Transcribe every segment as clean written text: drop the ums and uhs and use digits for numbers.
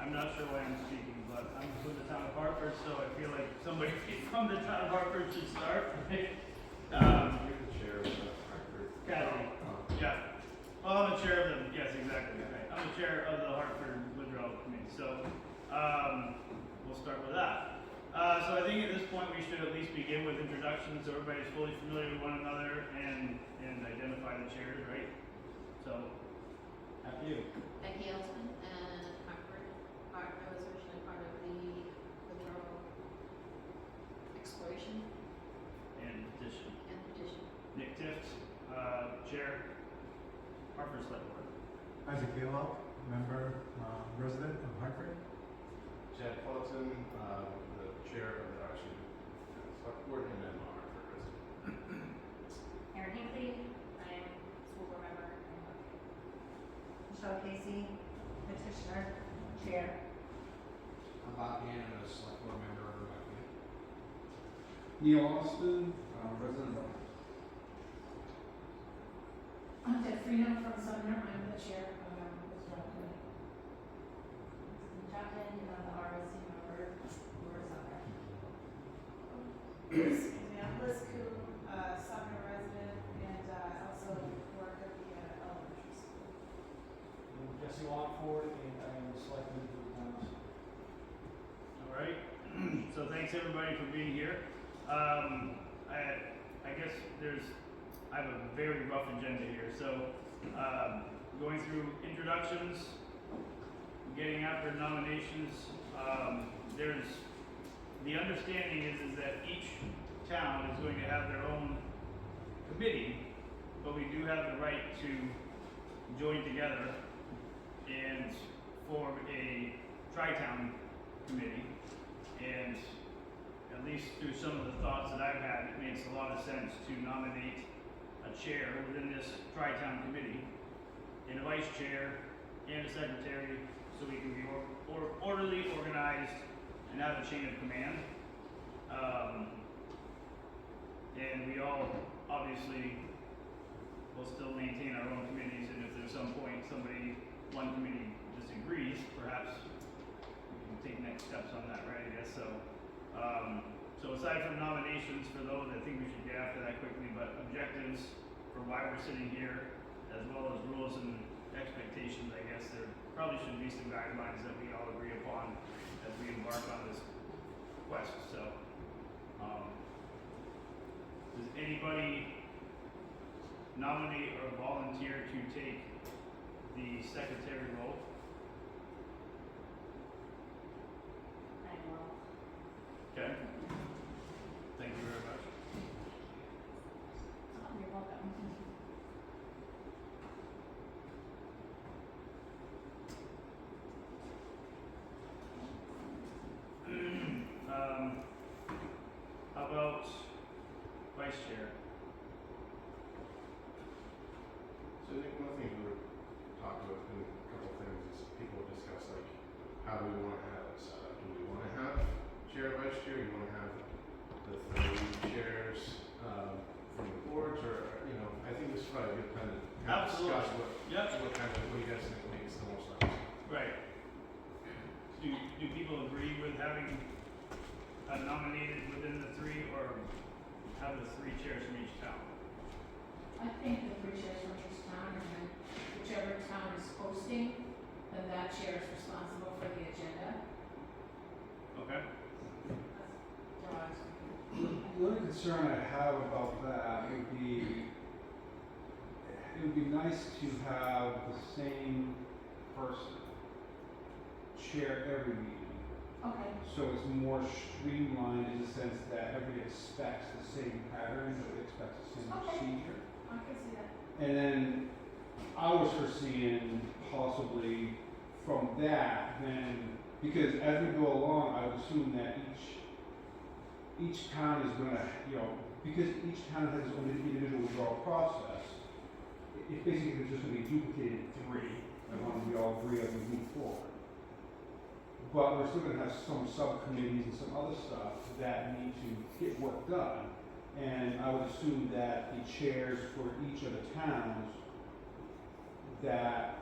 I'm not sure why I'm speaking, but I'm from the town of Hartford, so I feel like somebody from the town of Hartford should start. You're the chair of the Hartford. Kathy, yeah. Well, I'm the chair of the, yes, exactly, right. I'm the chair of the Hartford Withdrawal Committee, so, we'll start with that. So I think at this point we should at least begin with introductions so everybody's fully familiar with one another and identify the chairs, right? So, after you. Becky Elsman and Hartford. I was originally part of the withdrawal exploration And petition. and petition. Nick Tift, chair, Hartford Select Board. Isaac Galo, member, resident of Hartford. Chad Fulton, the chair of the select board and then Hartford resident. Erin Hinckley, I'm school board member in Buckeye. Michelle Casey, petitioner, chair. I'm Bob Gannon, a select board member of Buckeye. Neil Austin, resident of I'm Frino from Sumner. I'm the chair of our withdrawal committee. Jocelyn, the ROC member, we're Sumner. Excuse me, I'm Liz Kuhn, Sumner resident, and also work at the elementary school. I'm Jesse Longford, and I am the selectman for the town. All right. So thanks everybody for being here. I guess I have a very rough agenda here. So going through introductions, getting after nominations. There's the understanding is that each town is going to have their own committee, but we do have the right to join together and form a tri-town committee. And at least through some of the thoughts that I've had, it makes a lot of sense to nominate a chair within this tri-town committee, and a vice chair, and a secretary, so we can be orderly, organized, and have a chain of command. And we all obviously will still maintain our own committees, and if there's some point one committee disagrees, perhaps we can take next steps on that, right? I guess so. So aside from nominations for those, I think we should get after that quickly, but objectives for why we're sitting here, as well as rules and expectations, I guess there probably should be some guidelines that we all agree upon as we embark on this quest. So, does anybody nominate or volunteer to take the secretary role? I will. Okay. Thank you very much. Oh, you're welcome. How about vice chair? So I think one thing we were talking about in a couple of things is people discuss like how do we want to have it set up? Do we want to have chair, vice chair? Do you want to have the three chairs from the boards, or I think this is probably a good time to discuss what you guys think makes the most sense. Right. Do people agree with having nominated within the three, or have the three chairs from each town? I think the three chairs from each town, and then whichever town is hosting, then that chair is responsible for the agenda. Okay. That's how I was thinking. The only concern I have about that would be, it would be nice to have the same person chair every meeting. Okay. So it's more streamlined in the sense that everybody expects the same pattern, everybody expects the same Okay. procedure. I can see that. And then I was foreseeing possibly from that, then, because as we go along, I would assume that each town is gonna, because each town has its own individual withdrawal process, it basically just gonna be duplicated in three, as long as we all agree as we move forward. But we're still gonna have some subcommittees and some other stuff that need to get work done. And I would assume that the chairs for each of the towns that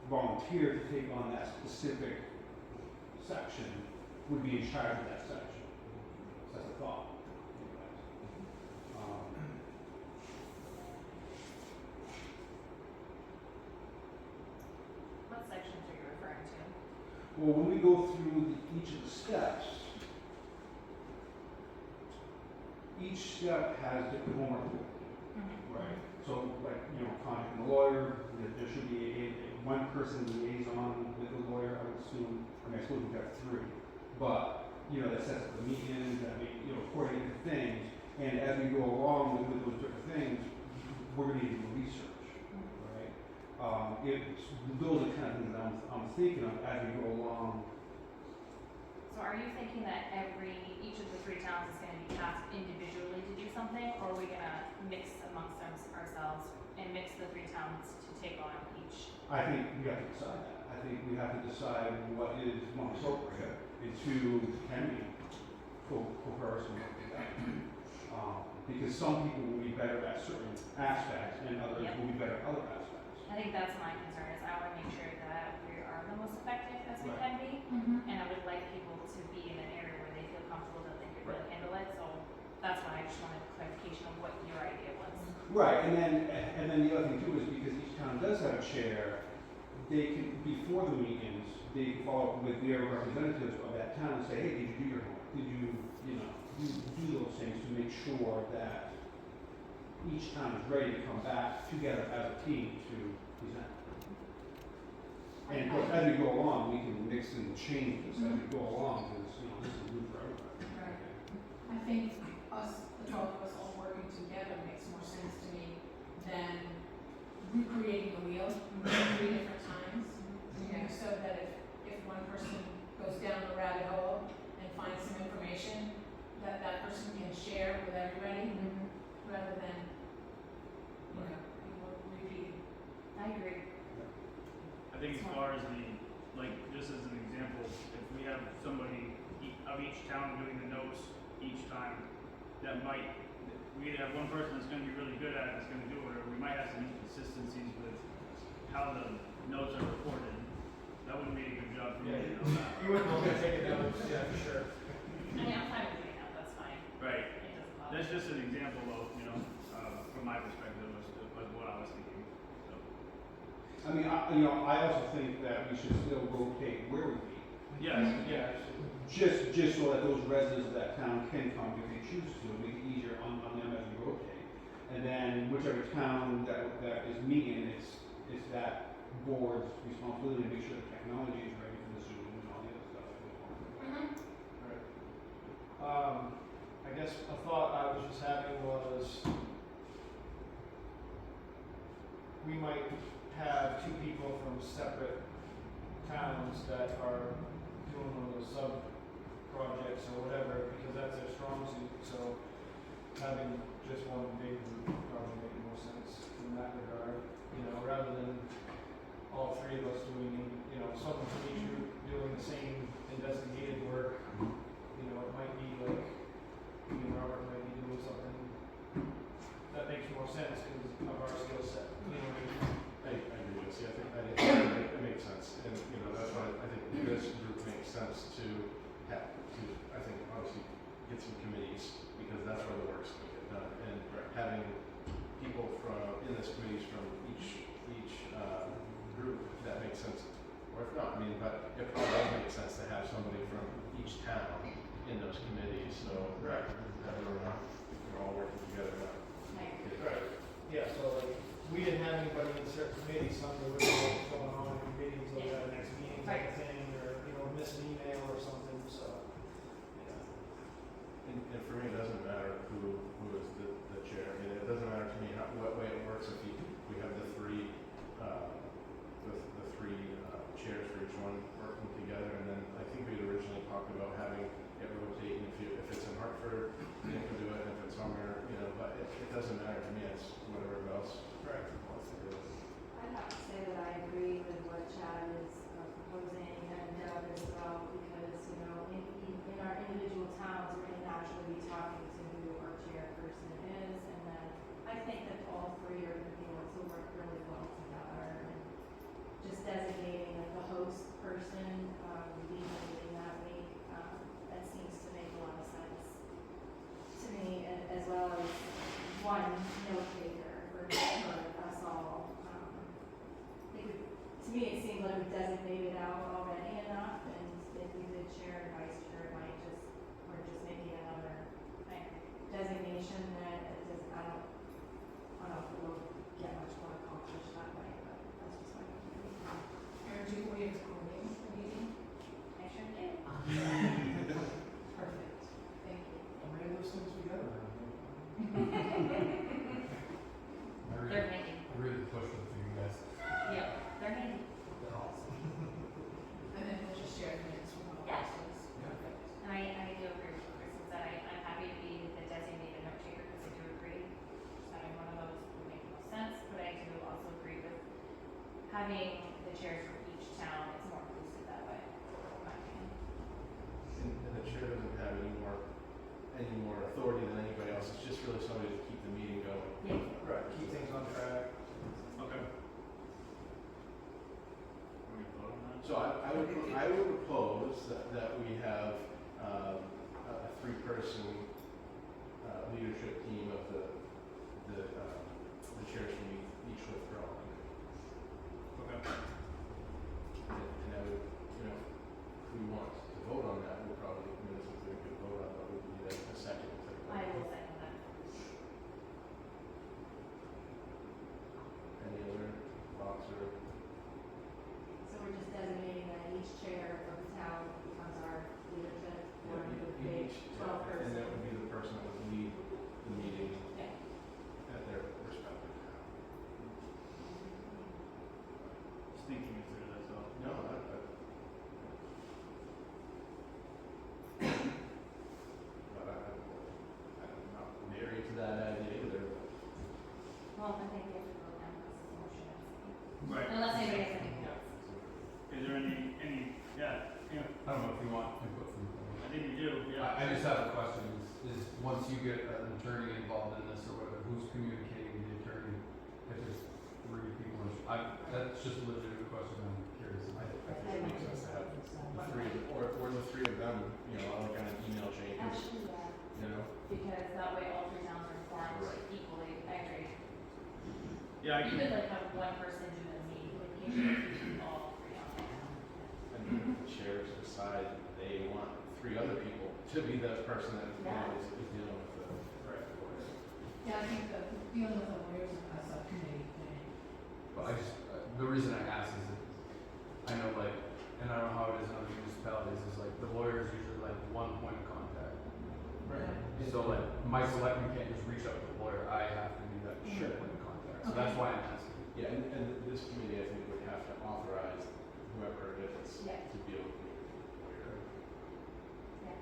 volunteer to take on that specific section would be in charge of that section. So that's a thought. Anyways. What sections are you referring to? Well, when we go through each of the steps, each step has different homework to do. Right. So, like, contacting the lawyer, there should be one person liaison with the lawyer, I would assume. I suppose we've got three. But, that sets up the meetings, coordinating the things. And as we go along with those different things, we're going to do research, right? Those are kind of things that I'm thinking of as we go along. So are you thinking that each of the three towns is gonna be tasked individually to do something, or are we gonna mix amongst ourselves and mix the three towns to take on each? I think we have to decide that. I think we have to decide what is most appropriate and who can be coerced and work together. Because some people will be better at certain aspects and others will be better at other aspects. I think that's my concern, is I wanna make sure that we are the most effective as we Right. can be, and I would like people to be in an area where they feel comfortable that they can really handle it, so that's why I just wanted clarification of what your idea was. Right, and then the other thing too is because each town does have a chair, they can, before the meetings, they can follow up with their representatives of that town and say, hey, did you do your homework? Did you, do those things to make sure that each town is ready to come back together as a team to present. And of course, as we go along, we can mix and change this as we go along, because, this is new for everybody. Right. I think the 12 of us all working together makes more sense to me than recreating the wheel three different times. So that if one person goes down the rabbit hole and finds some information, that person can share with everybody, rather than, people repeating. I agree. I think as far as just as an example, if we have somebody of each town doing the notes each time, we either have one person that's gonna be really good at it, that's gonna do it, or we might have some inconsistencies with how the notes are recorded. That wouldn't be a good job for me to know that. You wouldn't want to take it down, yeah, for sure. I mean, I'm fine with doing that, that's fine. Right. It doesn't bother That's me. just an example of, from my perspective, was what I was thinking. So. I mean, I also think that we should still rotate where we meet. Yes. Yeah, Just so that those residents of that town can come if they choose to, make it easier on them as we rotate. And then whichever town that is meeting, it's that board's responsibility to make sure the technology is ready for the Zoom and all the other stuff that goes on. I guess a thought I was just having was we might have two people from separate towns that are doing one of those sub projects or whatever, because that's their strong suit. So having just one big group probably make more sense in that regard, rather than all three of us doing, someone from each group doing the same investigative work. It might be like, me and Robert might be doing something that makes more sense because of our skill set. I agree with you. I think it makes sense, and that's why I think this group makes sense to have I think obviously get some committees, because that's where the work's going to get done, and having people in this committees from each group, that makes sense. Or if not, but it probably does make sense to have somebody from each town in those committees, so that we're all working together now. Right. Yeah, so we didn't have anybody in certain committees, some were really what's going on in meetings, or the next meeting type of thing, or, miss an email or something, so. And for me, it doesn't matter who is the chair. It doesn't matter to me what way it works if we have the three chairs for each one working together. And then I think we had originally talked about having it rotate. And if it's in Hartford, you can do it. And if it's somewhere, but it doesn't matter to me. It's whatever else wants to do it. I'd have to say that I agree with what Chad is proposing, having the chairs from each town is more inclusive that way, in my opinion. And the chair doesn't have any more authority than anybody else. It's just really somebody to keep the meeting going. Yeah. Right, keep things on track. Okay. Are we voting on that? So I would propose that we have a three-person leadership team of the chairs from each withdrawal committee. Okay. And I would, if we want to vote on that, we'll probably, this is a good vote on, but we need a second. I will second that. Any other thoughts or? So we're just designating that each chair of the town becomes our leadership, or the big 12 person. And that would be the person that would lead the meeting Yeah. at their respective town. Just thinking it through, that's all. No, I'm not married to that idea either. Well, I think we have to vote down this motion. Right. Unless anybody has anything else. Is there any, yeah, I don't know if you want input from. I think we do, yeah. I just have a question, is once you get an attorney involved in this or whatever, who's communicating with the attorney? If there's three people, that's just a legitimate question, I'm curious. I think it makes sense to have the three, or the three of them, on kind of email chain, Actually, yeah, because that way all three towns are informed Right. equally, I agree. Yeah, I You can, could like have one person do the meeting, like keep all three on there. And then the chairs decide they want three other people to be the person that is dealing with the. right. Yeah, I think the dealing with the lawyers is a subcommittee thing. But I just, the reason I ask is that I know like, and I don't know how it is in other municipalities, is like the lawyer is usually like one point of contact. Right. So like, my selectman can't just reach out to the lawyer, I have to be that Sure. point of contact, so that's why I'm asking. Yeah, and this committee, I think, would have to authorize whoever it is Yeah. to deal with the lawyer. Yeah.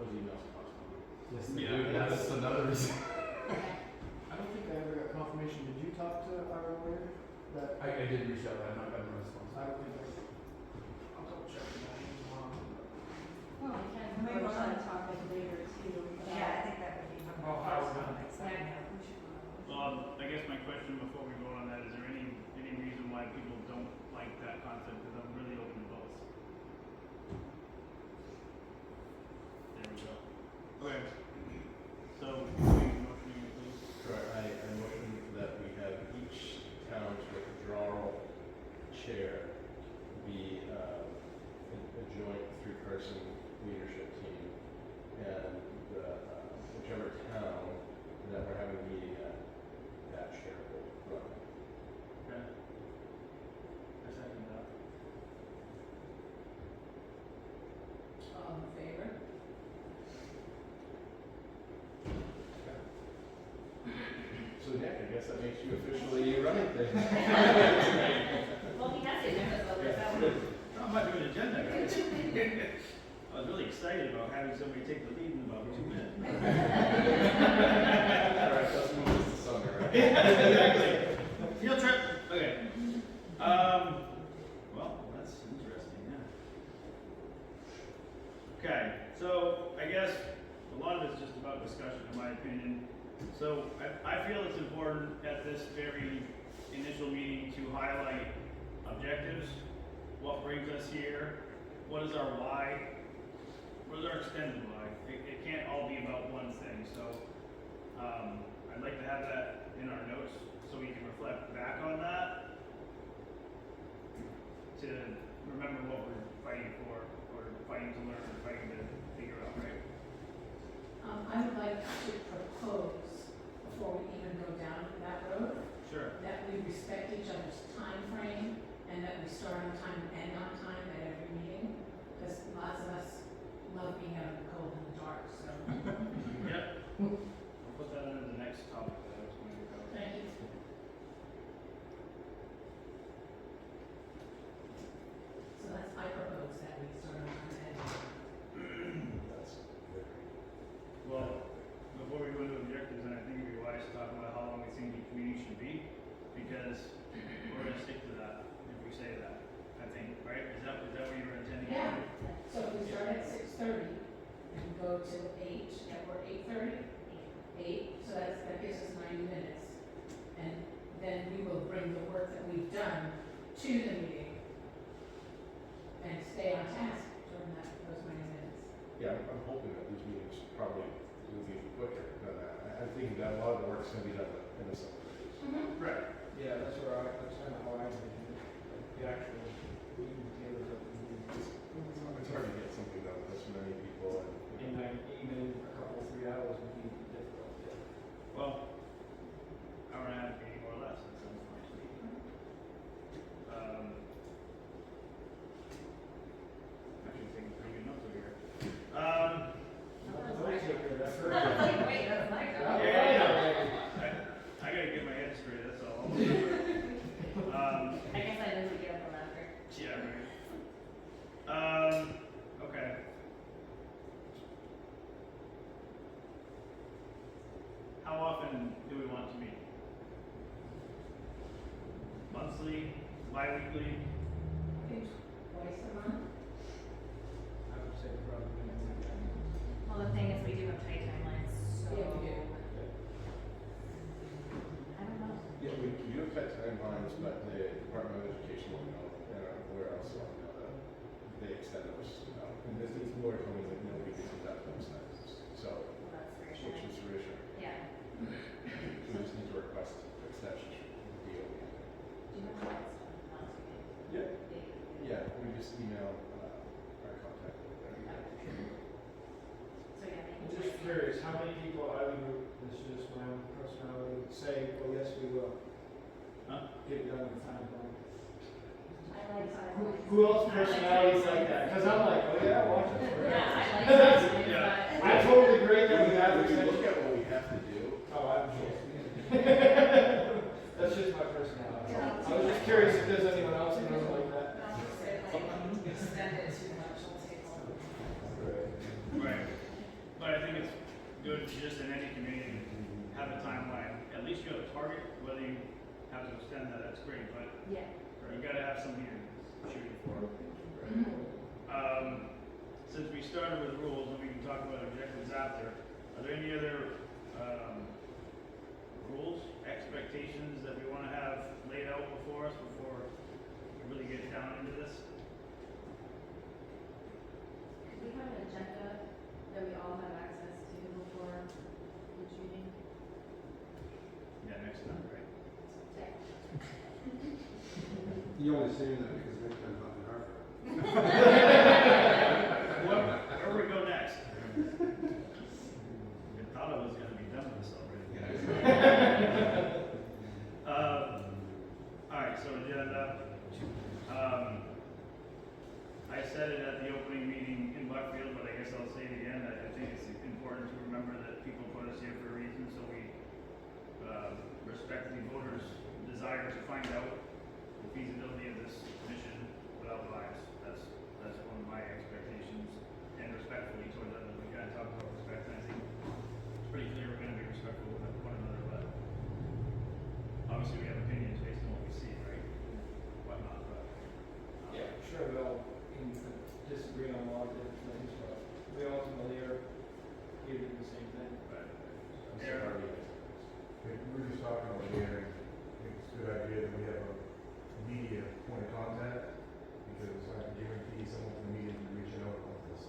Those emails cost money. Yes, they do. that's another reason. I don't think I ever got confirmation. Did you talk to our lawyer? That I did reach out, I've not gotten a response. I don't think I'll double check that tomorrow. Well, we can Maybe vote we'll on have- topic later too. Yeah, I think that would be. Oh, how we're gonna- Yeah, we should. Well, I guess my question before we vote on that, is there any reason why people don't like that concept, because I'm really open to both. There we go. Okay. So, motion here, please. Correct, I motion that we have each town's withdrawal chair be a joint three-person leadership team, and whichever town that we're having a meeting at, that chair will run. Okay. I second that. All in favor? So Nick, I guess that makes you officially running things. Well, he has it there, so there's that one. No, I'm not doing agenda, guys. I was really excited about having somebody take the lead in about 2 minutes. All right, let's move this to Sumner, right? Exactly. Field trip. Okay. Well, that's interesting, yeah. Okay, so I guess a lot of it's just about discussion, in my opinion. So I feel it's important at this very initial meeting to highlight objectives, what brings us here, what is our why, what is our extended why. It can't all be about one thing, so I'd like to have that in our notes so we can reflect back on that to remember what we're fighting for, or fighting to learn, or fighting to figure out, right? I would like to propose, before we even go down that road, Sure. that we respect each other's time frame and that we start on time and end on time at every meeting, because lots of us love being out in the cold and the dark, so. Yep. I'll put that under the next topic that I was going to go. Thank you. So that's my proposed. go till 8, or 8:30? 8, so that gives us 90 minutes. And then we will bring the work that we've done to the meeting and stay on task during those 90 minutes. Yeah, I'm hoping that these meetings probably will be quicker than that. I'm thinking that a lot of the work's gonna be done in the summer days. Right. Yeah, that's kind of how I envision it, like the actual meeting together of the meeting. It's hard to get something done with this many people and. And like, even a couple, 3 hours would be difficult, yeah. Well, hour and a half, maybe more or less, that sounds fine to me. Actually taking pretty good notes over here. Wait, that's my job. I gotta get my head straight, that's all. I guess I didn't get up on that part. Yeah, right. Okay. How often do we want to meet? Monthly, bi-weekly? I think twice a month. I would say probably. Well, the thing is, we do have tight timelines, so. Yeah, we do. I don't know. Yeah, we do have tight timelines, but the Department of Education will know, and where else will know that they extend those, and this is more coming that nobody gets that those times. So, Well, that's which reassuring. is reassuring. Yeah. We just need to request extensions from the DOE. Do you know how that's done? Not to be- Yeah. big. Yeah, we just email our contact with them. So, yeah, they I'm can just wait. curious, how many people out of you, this is just my own personality, say, oh, yes, we will, Huh? get it done in time, right? I like Who else personalities like that? Cause I'm like, oh yeah, watch it. Yeah, I like that too, Yeah. but. I totally agree that we have If you extension. look at what we have to do, Oh, I'm sure. That's just my personality. I was just curious if there's anyone else who knows like that. Extend it too much, we'll take all. Right. But I think it's good to just in any community have a timeline. At least you have a target, whether you have to extend that, that's great, but Yeah. you gotta have something you're shooting for. Since we started with rules, and we can talk about objectives after, are there any other, rules, expectations that we wanna have laid out before us before we really get down into this? Could we have an agenda that we all have access to before each meeting? Yeah, next time, right? Yeah. You only saying that because next time's not in Hartford. Where we go next? I thought I was gonna be done with this already. Alright, so agenda. I said it at the opening meeting in Buckfield, but I guess I'll say it again. I think it's important to remember that people put us here for a reason, so we respect the voters' desire to find out the feasibility of this mission without bias. That's one of my expectations, and respectfully toward others. We gotta talk about respect, and I think it's pretty clear we're gonna be respectful of one another, but obviously we have opinions based on what we see, right? Whatnot, but. Yeah, sure, we all can disagree on a lot of different things, but we ultimately are here to do the same thing. But, Aaron. We were just talking about here, I think it's a good idea that we have a media point of contact, because I can guarantee someone from the media can reach out about this.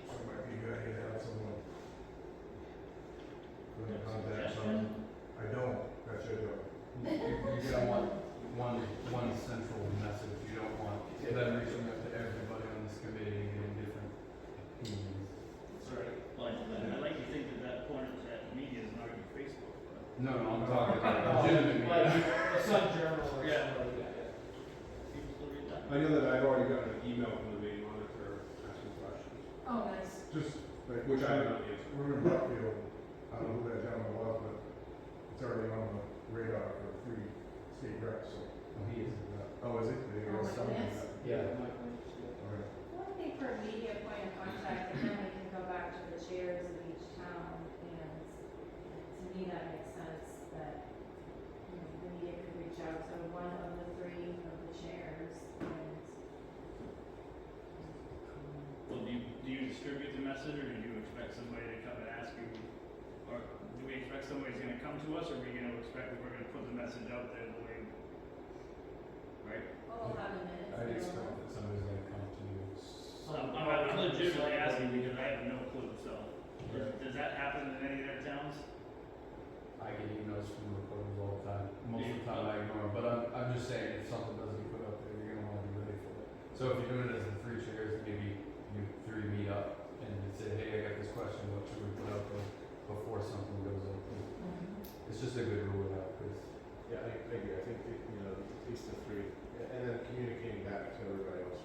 So it might be a good idea to have someone from the contact. Suggestion? I don't, that's your job. You don't want one central message, you don't want them reaching out to everybody on this committee and getting different opinions. That's right. Well, I like to think that point that media is not gonna be Facebook, but. No, I'm talking about legitimate Like, media. the Sun Journal or Yeah. something like that, People still read that? I know that I've already gotten an email from the main monitor asking questions, Oh, nice. Just like, which I have not answered. we're in Buckfield, I don't know who that gentleman was, but it's already on the radar for 3 state reps, so. Oh, he is. Oh, is it? There you go. Oh, my goodness. Yeah. Okay. Well, I think for a media point of contact, and then we can go back to the chairs of each town, and to me, that makes sense that, you know, the media could reach out to one of the 3 of the chairs, and expect somebody's gonna come to us, or are we gonna expect that we're gonna put the message out there the way, right? Well, we'll have the minutes. I'd expect that somebody's gonna come to you. I'm legitimately asking because I have no clue, so. Does that happen in any of their towns? I get emails from reporters all the time. Most of the time I ignore them, but I'm just saying if something doesn't get put up there, you're gonna wanna be ready for it. So if you're doing it as the 3 chairs, maybe you 3 meet up and you say, hey, I got this question, what should we put out there before something goes up there? It's just a good rule to have, because Yeah, I agree. I think, you know, at least the 3, and then communicating back to everybody else.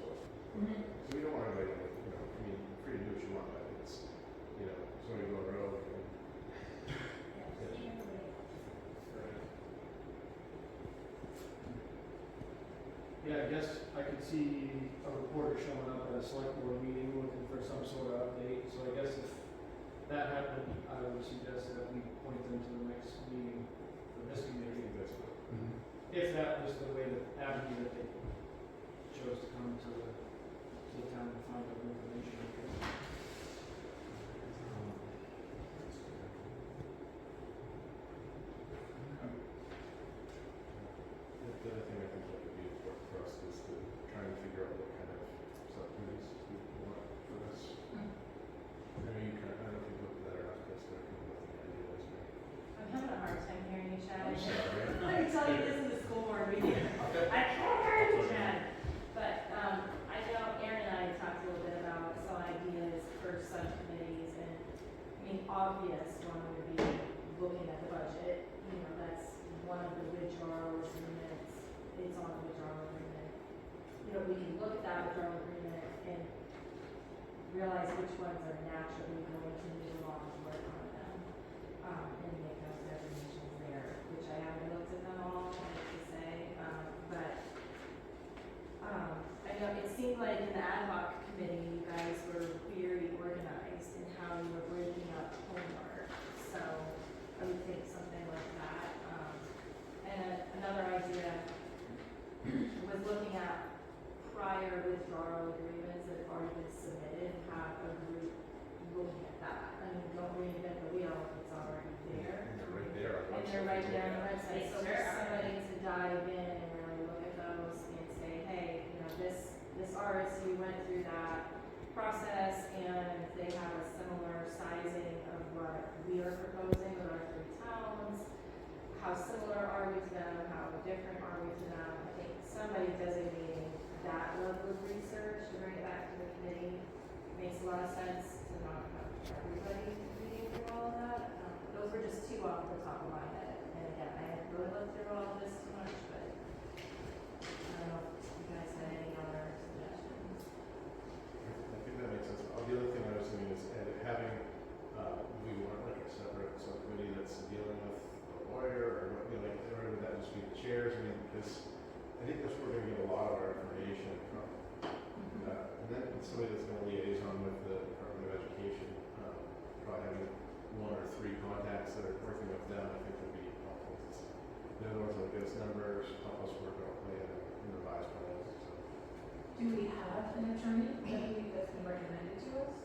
Mhm. So we don't want everybody, you know, I mean, you're free to do what you want, but it's, you know, somebody go on the road and. Yeah, I guess I could see a reporter showing up at a select board meeting looking for some sort of update, so I guess if that happened, I would suggest that we point them to the next meeting for this I committee. think that's what. If that was the way that avenue that they chose to come to the town to find out information. The other thing I think that would be important for us is to try and figure out what kind of subcommittees we want for this. I know you kind of, I don't know if you looked at that or not, because they're coming with the ideas, right? I'm having a hard time hearing you, Chad. I'm sorry. Let me tell you, this is the school board meeting. I can't hear you, Chad. But, I know Aaron and I talked a little bit about some ideas for subcommittees, and, I mean, obvious one would be looking at the budget. You know, that's one of the withdrawal agreements, it's on the withdrawal agreement. You know, we can look at that withdrawal agreement and realize which ones are naturally going to move along to work on them, and make those designations there, which I haven't looked at them all, I have to say, I know it seemed like in the ad hoc committee, you guys were very organized in how you were breaking up homework, so I would think something like that. And another idea was looking at prior withdrawal agreements that have already been submitted, have a group looking at that. I mean, don't reinvent the wheel if it's already there. And they're right there on the And website. they're right there on the website, so Sure. for somebody to dive in and really look at those and say, hey, you know, this RSU went through that process, and they have a similar sizing of what we are proposing with our 3 towns. How similar are we to them, how different are we to them? I think somebody designating that level of research to bring it back to the committee makes a lot of sense, to not have everybody reading through all of that. Those were just 2 off the top of my head, and again, I haven't really looked through all of this too much, but I don't know if you guys had any other suggestions. I think that makes sense. The other thing I was thinking is having, we want like a separate subcommittee that's dealing with a lawyer, or, you know, like, or would that just be the chairs? I mean, because I think that's where we're gonna get a lot of our information from. And then somebody that's gonna liaison with the Department of Education, probably having 1 or 3 contacts that are working with them, I think would be helpful. The other ones will give us numbers, help us work on a plan and revise plans, so. Do we have an attorney that's been recommended to us?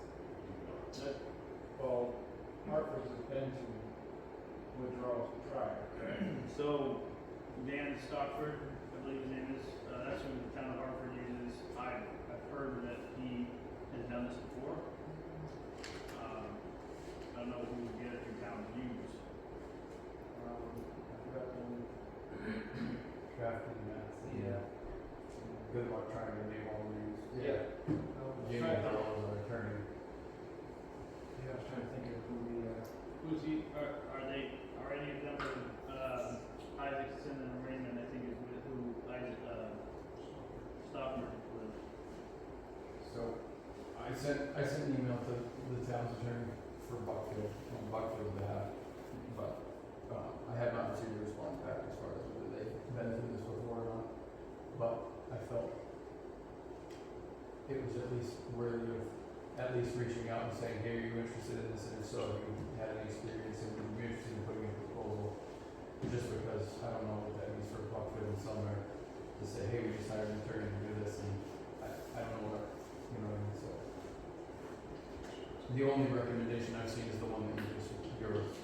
Well, Hartford's has been to withdrawals prior. So, Dan Stockford, I believe his name is, that's who the town of Hartford uses. I've heard that he has done this before. I don't know who the other 2 towns use. I forgot the name. drafting that. Yeah. Good luck trying to name all the names. Jamie Trying to- Howell is our attorney. Yeah, I was trying to think of who the, Who's he, are any of them, Isaacson and Raymond, I think is with who Stockford was. So, I sent an email to the town's attorney for Buckfield, on Buckfield's behalf, but, I have not received a response back as far as whether they've been through this before or not, but I felt it was at least worthy of at least reaching out and saying, hey, are you interested in this, and if so, have you had any experience, and would you be interested in putting in a proposal, just because I don't know what that means for Buckfield and Sumner, to say, hey, we just hired an attorney to do this, and I don't know what, you know what I mean, so. The only recommendation I've seen is the one that you just, yours.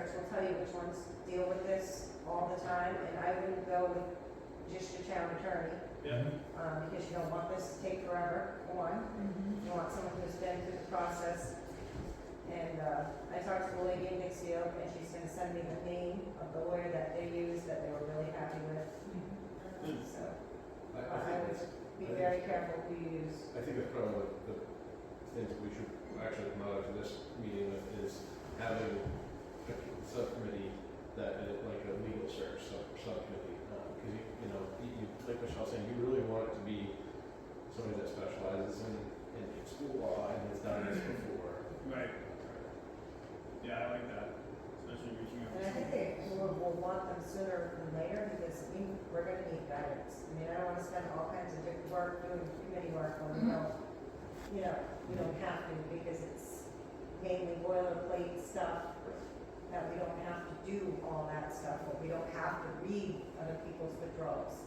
experts will tell you which ones deal with this all the time, and I wouldn't go with just your town attorney, Yeah. because you don't want this to take forever, one. You want someone who's been through the process. And, I talked to the lady in Dixfield, and she's gonna send me the name of the lawyer that they used, that they were really happy with. So, I I think would that's, be very careful who you use. I think that's probably one of the things we should actually come out of this meeting with is having a subcommittee that, like a legal search subcommittee, because you know, like Michelle's saying, you really want it to be somebody that specializes in school law and has done this before. Right. Yeah, I like that, especially reaching out And to I think someone. they will want them sooner than later, because we're gonna need guidance. I mean, I don't wanna spend all kinds of different work doing committee work when we don't, we don't have to, because it's mainly boilerplate stuff, that we don't have to do all that stuff, or we don't have to read other people's withdrawals,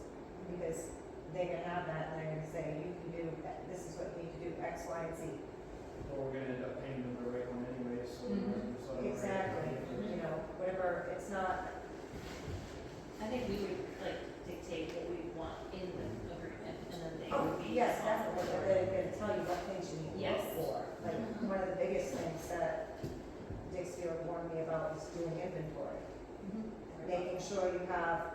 because they're gonna have that, and they're gonna say, you can do, this is what you need to do, X, Y, and Z. Or we're gonna end up paying them the right one anyway, so. Mhm. so- Exactly, whatever, it's not, I think we would like dictate what we want in the agreement, and then they oh, would be. yes, definitely, but they're gonna tell you what things you need to Yes. look for. Like, one of the biggest things that Dixfield warned me about is doing inventory. Making sure you have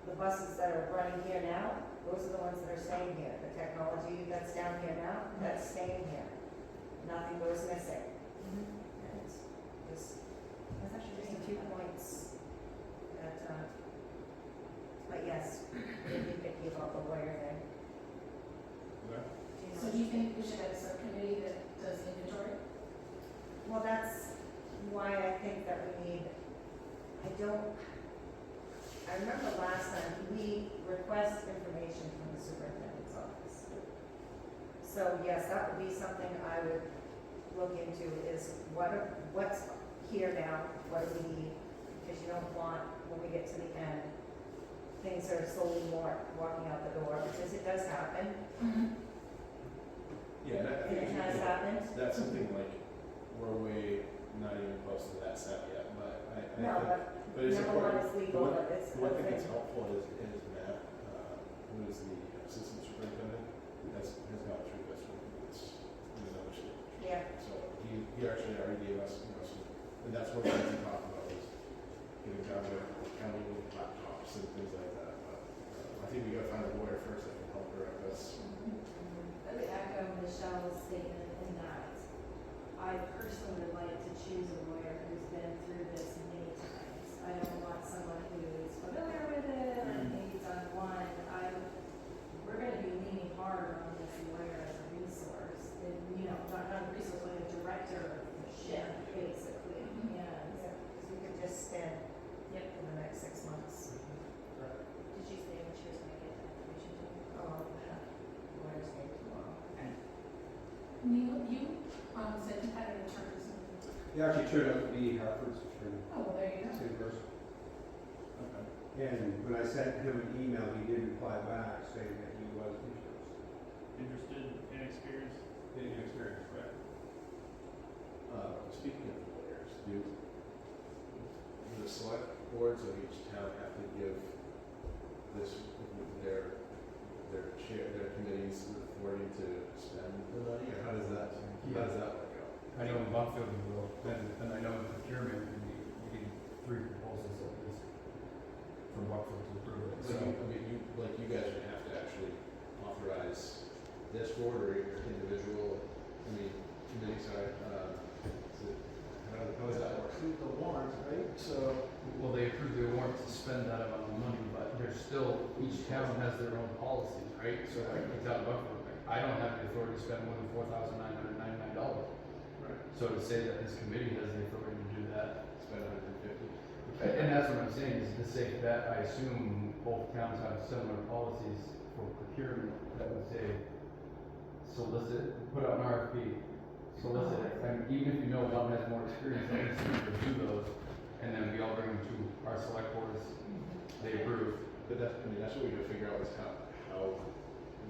the buses that are running here now, those are the ones that are staying here. The technology that's down here now, that's staying here. Nothing goes missing. And it's just, That's actually just a few points that, but yes, we'd be picky about the lawyer thing. So do you think we should have a subcommittee that does inventory? Well, that's why I think that we need, I remember last time, we request information from the superintendent's office. So yes, that would be something I would look into, is what's here now, what do we need? Because you don't want, when we get to the end, things are slowly walking out the door, because it does happen, Yeah, and I and think it has happened. that's something like, we're way not even close to that step yet, but I No, think, but but it's number one important. is legal, but it's The one a thing thing. that's helpful is Matt, who is the assistant superintendent, who has gone through this one, it's another state. Yeah. So he actually already gave us, some, and that's one thing we talked about, is getting down to counting laptops and things like that, but I think we gotta find a lawyer first that can help direct us. I would echo Michelle's statement in that I personally would like to choose a lawyer who's been through this many times. I don't want someone who's familiar with it and maybe done one. We're gonna be leaning hard on this lawyer as a resource, and, not a resource, but a director of the ship, basically, and. Because we could just spend Yep. for the next 6 months. Did she say when she was gonna get that information to you? Lawyers meeting tomorrow. Neil, you, said you had an attorney. He actually turned out to be Hartford's attorney, Oh, well, there you go. same person. Okay. And when I sent him an email, he did reply back saying that he was interested. Interested, inexperienced. In experience, right? Speaking of lawyers, do the select boards of each town have to give their committees the authority to spend the money, or how does that work out? I know in Buckfield we will, and I know in procurement, we need 3 proposals at least from Buckfield to approve it, So, so. you guys would have to actually authorize this board or your individual, committee side, how does that work? Approve the warrant, right? So, Well, they approved their warrant to spend that amount of money, but there's still, each town has their own policies, right? So like, it's out of Buckfield, like, I don't have the authority to spend more than $4,999. Right. So to say that this committee has the authority to do that, Spend $150. and that's what I'm saying, is to say that I assume both towns have similar policies for procurement that would say solicit, put out an RFP, solicit it, and even if you know one has more experience, at least you review those, and then we all bring them to our select boards, they approve. But that's what we gotta figure out, is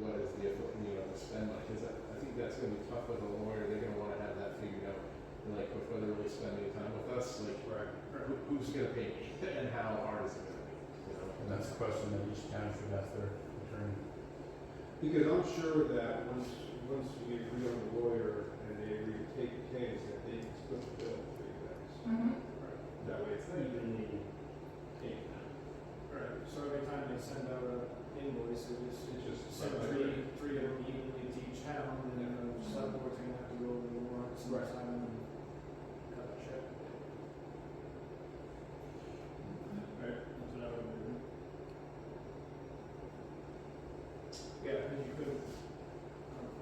what is the authority, to spend money, because I think that's gonna be tough with a lawyer, they're gonna wanna have that figured out, and like, before they're really spending time with us, like, who's gonna pay me, and how hard is it gonna be, you know? And that's a question that each town should ask their attorney. Because I'm sure that once we agree on the lawyer and they agree to take the case, that they can split the bill for you guys. That way it's evenly taken out. Right. So every time they send out an invoice, it just send three of them evenly to each town, and then the select board's gonna have to go over the warrants and Right. sign them and cut the check. Right, that's what I would do. Yeah, because you could,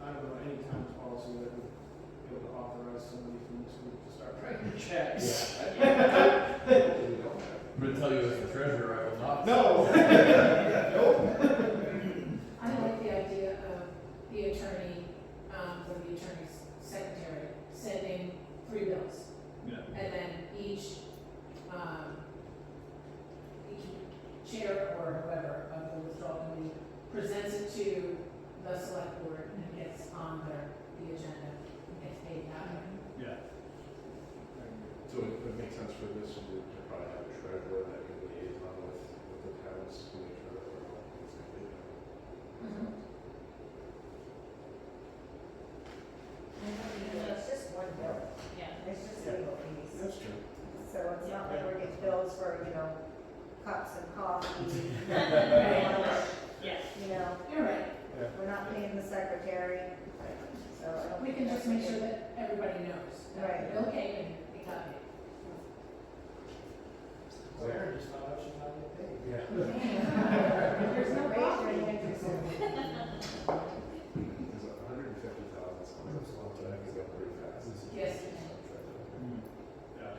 I don't know, any town's policy that would be able to authorize somebody from this group to start writing checks. I'm gonna tell you as the treasurer, I will not. No. I like the idea of the attorney, or the attorney's secretary sending 3 bills. Yeah. And then each chair or whoever of the withdrawal committee presents it to the select board and it gets on the agenda and gets paid that way. Yeah. So it would make sense for this to probably have a treasurer that can liaison with the towns to make sure that we're all, it's gonna be done. It's just one bill, Yeah. it's just legal fees. That's true. So it's not like we're getting bills for, you know, cups and coffee, Yes. you know, You're right. we're not paying the secretary, so I don't. We can just make sure that everybody knows. that Right. the bill came and it got paid. Claire just found out she's not getting paid. Yeah. There's no problem. There's 150,000 something, so that can go pretty fast. Yes. Yeah.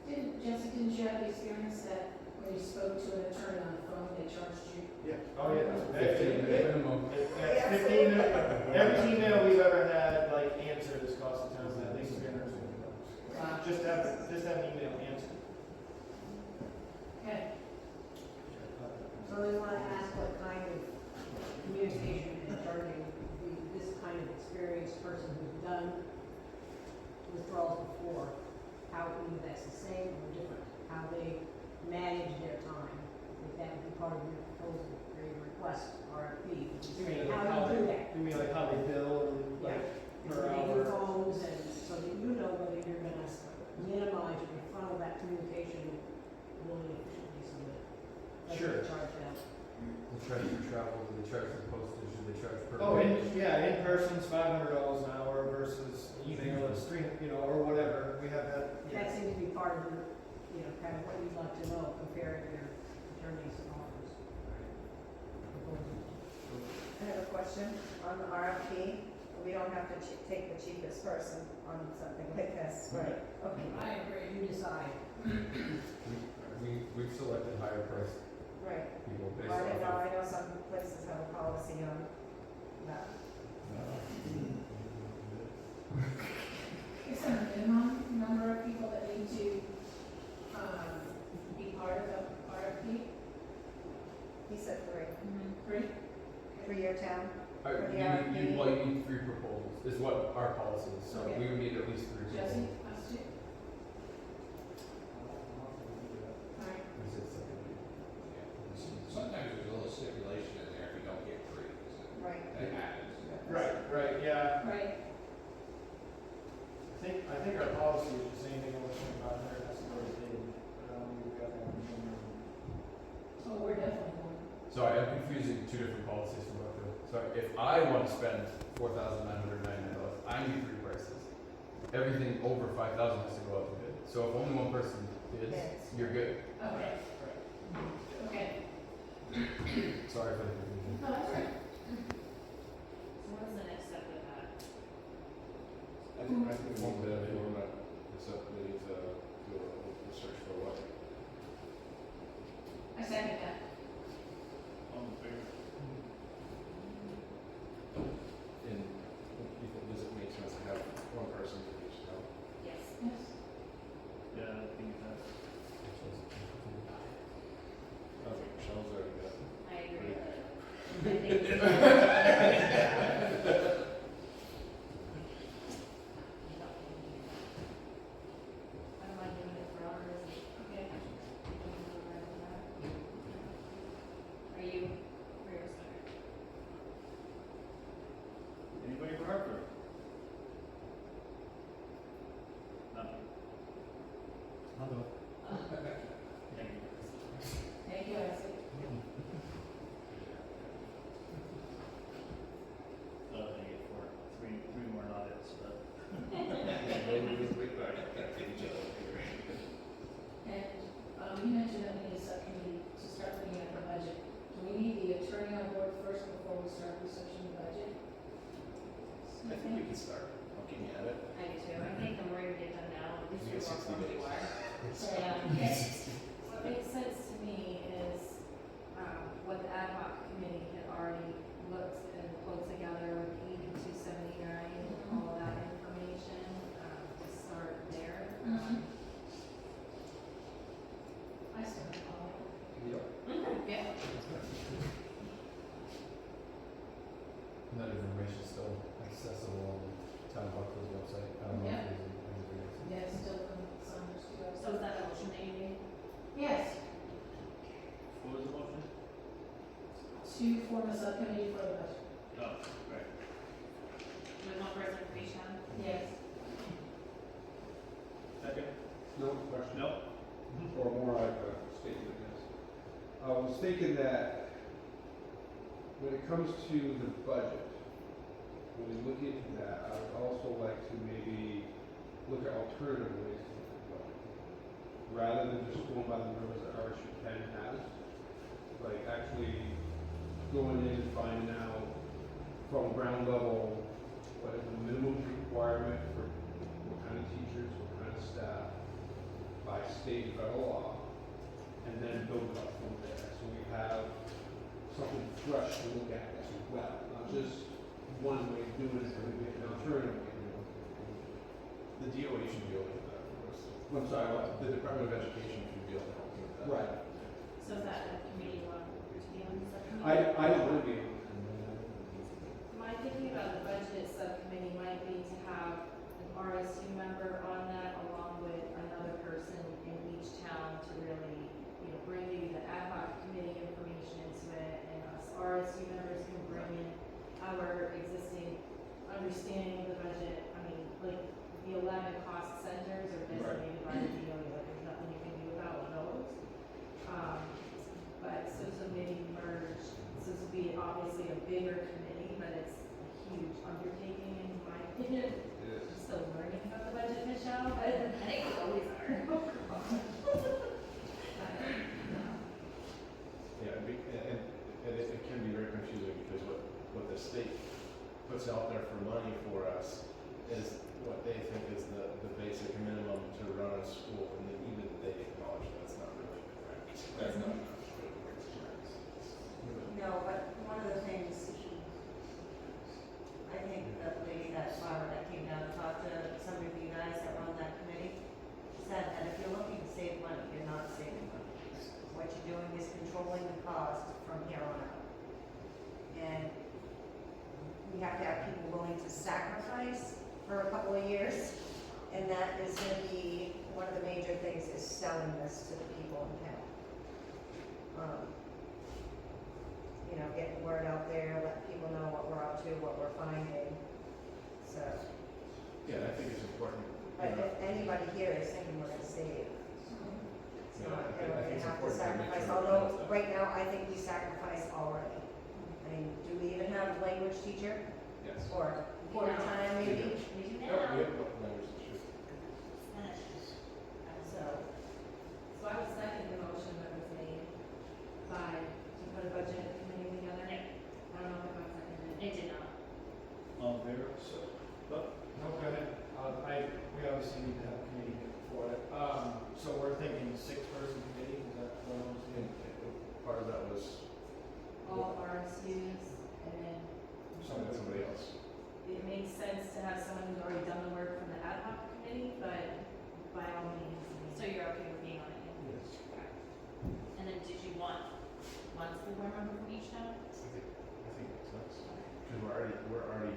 Didn't, Jessica, didn't you have the experience that when you spoke to an attorney on the phone, they charged you? Yeah. Oh, yeah. 15 minimum. Yeah, 15 minutes. Every email we've ever had, like, answered has cost the town at least $350. Wow. Just have an email answered. Okay. So we want to ask what kind of communication and charging this kind of experienced person who's done withdrawals before, how either that's the same or different, how they manage their time, if that would be part of your proposal, or your request, RFP, You mean like how do you do that? You mean like how they bill and like And per they hour? do phones, and so that you know whether you're gonna minimize or funnel that communication really efficiently, so that that's Sure. charged out. They charge for travel, do they charge for postage, do they charge per? Oh, page? in person's $500 an hour versus email is or whatever. We have that. That seems to be part of the, you know, kind of what you'd like to know, comparing your attorney's offers. I have a question on the RFP. We don't have to take the cheapest person on something like this, right? Okay. I agree. You decide. We've selected higher priced Right. people based Well, I off know, of. I know some places have a policy on that. Is there a minimum number of people that need to, be part of the RFP? He said 3. 3? 3-year town. I, For the you RFP. need 3 proposals, is what our policy is, so Okay. we would need at least 3 people. Jesse, us too? Alright. We said second. Sometimes there's a little stipulation in there if you don't get 3, Right. that happens. Right, yeah. Right. I think our policy is just anything over 2,500 has to go to bid. We've got that. Oh, we're definitely one. Sorry, I'm confusing 2 different policies from what the, so if I want to spend $4,999, I need 3 prices. Everything over 5,000 has to go out to bid. So if only one person bids, Bids. you're good. Okay. Okay. Sorry for the confusion. No, that's right. So what is the next step with that? I think we need to, we want to, we need to do a search for what. I second that. All in favor? And does it make sense to have one person for each town? Yes. Yes. Yeah, I think that's. I think Michelle's already got. I agree. What am I doing? question? Nope. Or more like a statement, I guess. I was thinking that when it comes to the budget, when we look into that, I would also like to maybe look at alternative ways to look at the budget. Rather than just going by the numbers that RSU 10 has, like actually going in and finding out from ground level what is the minimum requirement for what kind of teachers, what kind of staff, by state and federal law, and then build it up from there. So we have something fresh to look at as well, not just one way of doing it, but maybe an alternative way of doing it. The DOE should be able to do that for us. I'm sorry, what? The Department of Education should be able to help you with that. Right. So is that a committee you want to be on, is that I don't want to be on. My thinking about the budget subcommittee might be to have an RSU member on that along with another person in each town to really, you know, bring maybe the ad hoc committee information into it, and us RSU members can bring in our existing understanding of the budget. I mean, like, the 11 cost centers are designated by the DOE, like, there's nothing you can do about those. But so maybe merge, so this would be obviously a bigger committee, but it's a huge undertaking in my opinion. I'm still learning about the budget, Michelle, but I think we always are. Yeah, and it can be very confusing because what the state puts out there for money for us is what they think is the basic minimum to run a school, and then even they acknowledge that's not really correct. That's not correct. No, but one of the things, I think the lady that came down to talk to some of you guys that run that committee, said that if you're looking to save money, you're not saving money. What you're doing is controlling the cost from here on out. And we have to have people willing to sacrifice for a couple of years, and that is gonna be, one of the major things is selling this to the people in town. You know, getting the word out there, let people know what we're up to, what we're finding, so. Yeah, and I think it's important. But if anybody here is thinking we're gonna save, it's Yeah, not, I we're think gonna it's have to important to make sacrifice, sure we although, know that. right now, I think we sacrifice already. I mean, do we even have a language teacher, Yes. or quarter time maybe? We do Yep, now. we have a language teacher. so I would second the motion that was made by, to put a budget committee together. Yeah. I don't know if it got seconded. It did not. All in favor? No, go ahead. We obviously need to have a committee for it. So we're thinking 6-person committee, is that what I'm And saying? part of that was All RSUs, and then somebody else. it makes sense to have someone who's already done the work from the ad hoc committee, but by all means, I mean. So you're okay with being on it? Yes. Okay. And then did you want one school board member from each town? I think it's nice. Because we're already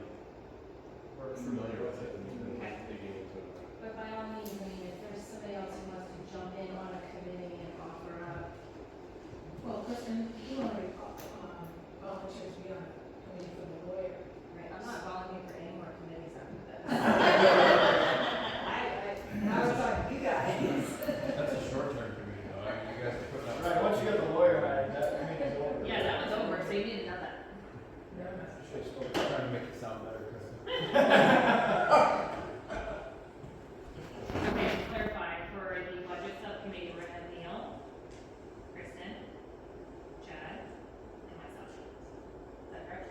familiar with it and Okay. digging into it. But by all means, I mean, if there's somebody else who wants to jump in on a committee and offer up, Well, Kristen, you already, volunteers to be on a committee for the lawyer. right, I'm not volunteering for any more committees after this. I was talking to you guys. That's a short-term committee though, I mean, you guys are putting up. Right, once you get the lawyer hired, that committee's over. Yeah, that one's over, so you need to know that. Trying to make it sound better, Kristen. Okay, to clarify, for the budget subcommittee, we're gonna have Neil, Kristen, Chad, and myself. Is that correct?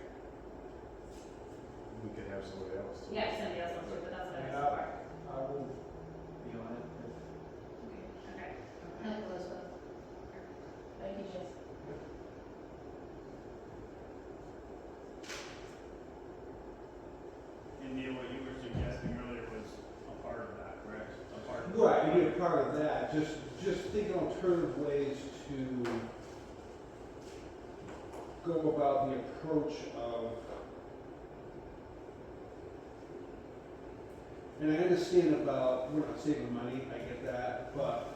We could have somebody else. Yeah, somebody else wants to, but that's what I Yeah. was for. I will be on it. Okay. I like Elizabeth. Thank you, Jess. And Neil, what you were suggesting earlier was a part of that, correct? A part of Right, and be a part of that, just think alternative ways to go about the approach of, and I understand about, we're not saving money, I get that, but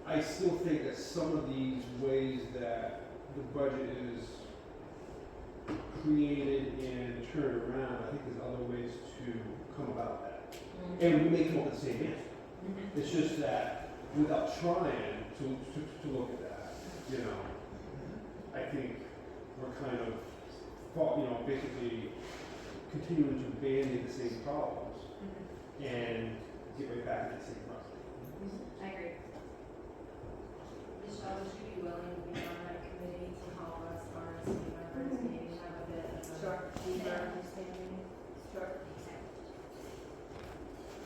I still think that some of these ways that the budget is created and turned around, I think there's other ways to come about that. And we may come up with the same answer. It's just that without trying to look at that, you know, I think we're kind of, basically continuing to band-aid the same problems and get right back into the same problem. I agree. Michelle, would you be willing to be on that committee to help us RSC members maybe have a bit of Sure. a deeper understanding? Sure.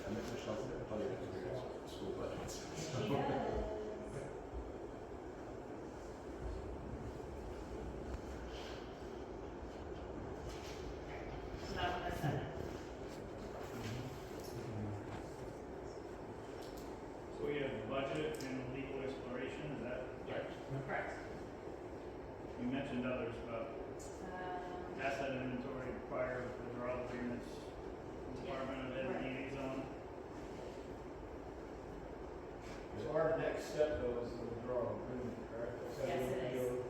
And then Michelle's there, probably have to figure out school budgets. She does. So that one is 7. So we have budget and legal exploration, is that correct? Correct. You mentioned others, but asset inventory, prior withdrawal agreements, Department of Ed Right. liaison. So our next step though is the withdrawal agreement, correct? So Yes, we'll it is. go-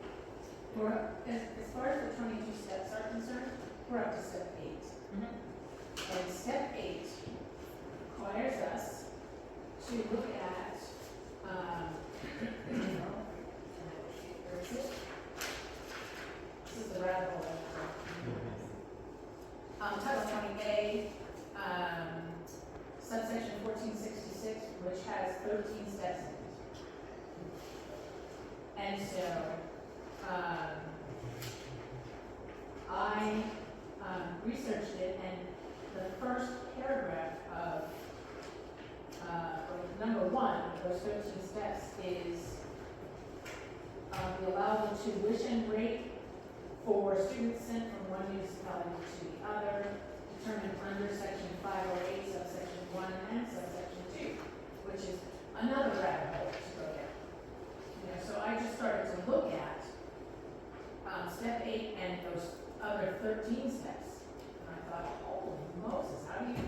For, as far as the 22 steps are concerned, we're up to step 8. And step 8 requires us to look at, where is it? This is the rabbit hole. Title 20A, subsection 1466, which has 13 steps in it. And so, I researched it, and the first paragraph of, or number 1 of those 13 steps is the allowable tuition rate for students sent from one municipality to the other, determined under section 508, subsection 1 and subsection 2, which is another rabbit hole to go down. You know, so I just started to look at step 8 and those other 13 steps, and I thought, holy Moses, how do we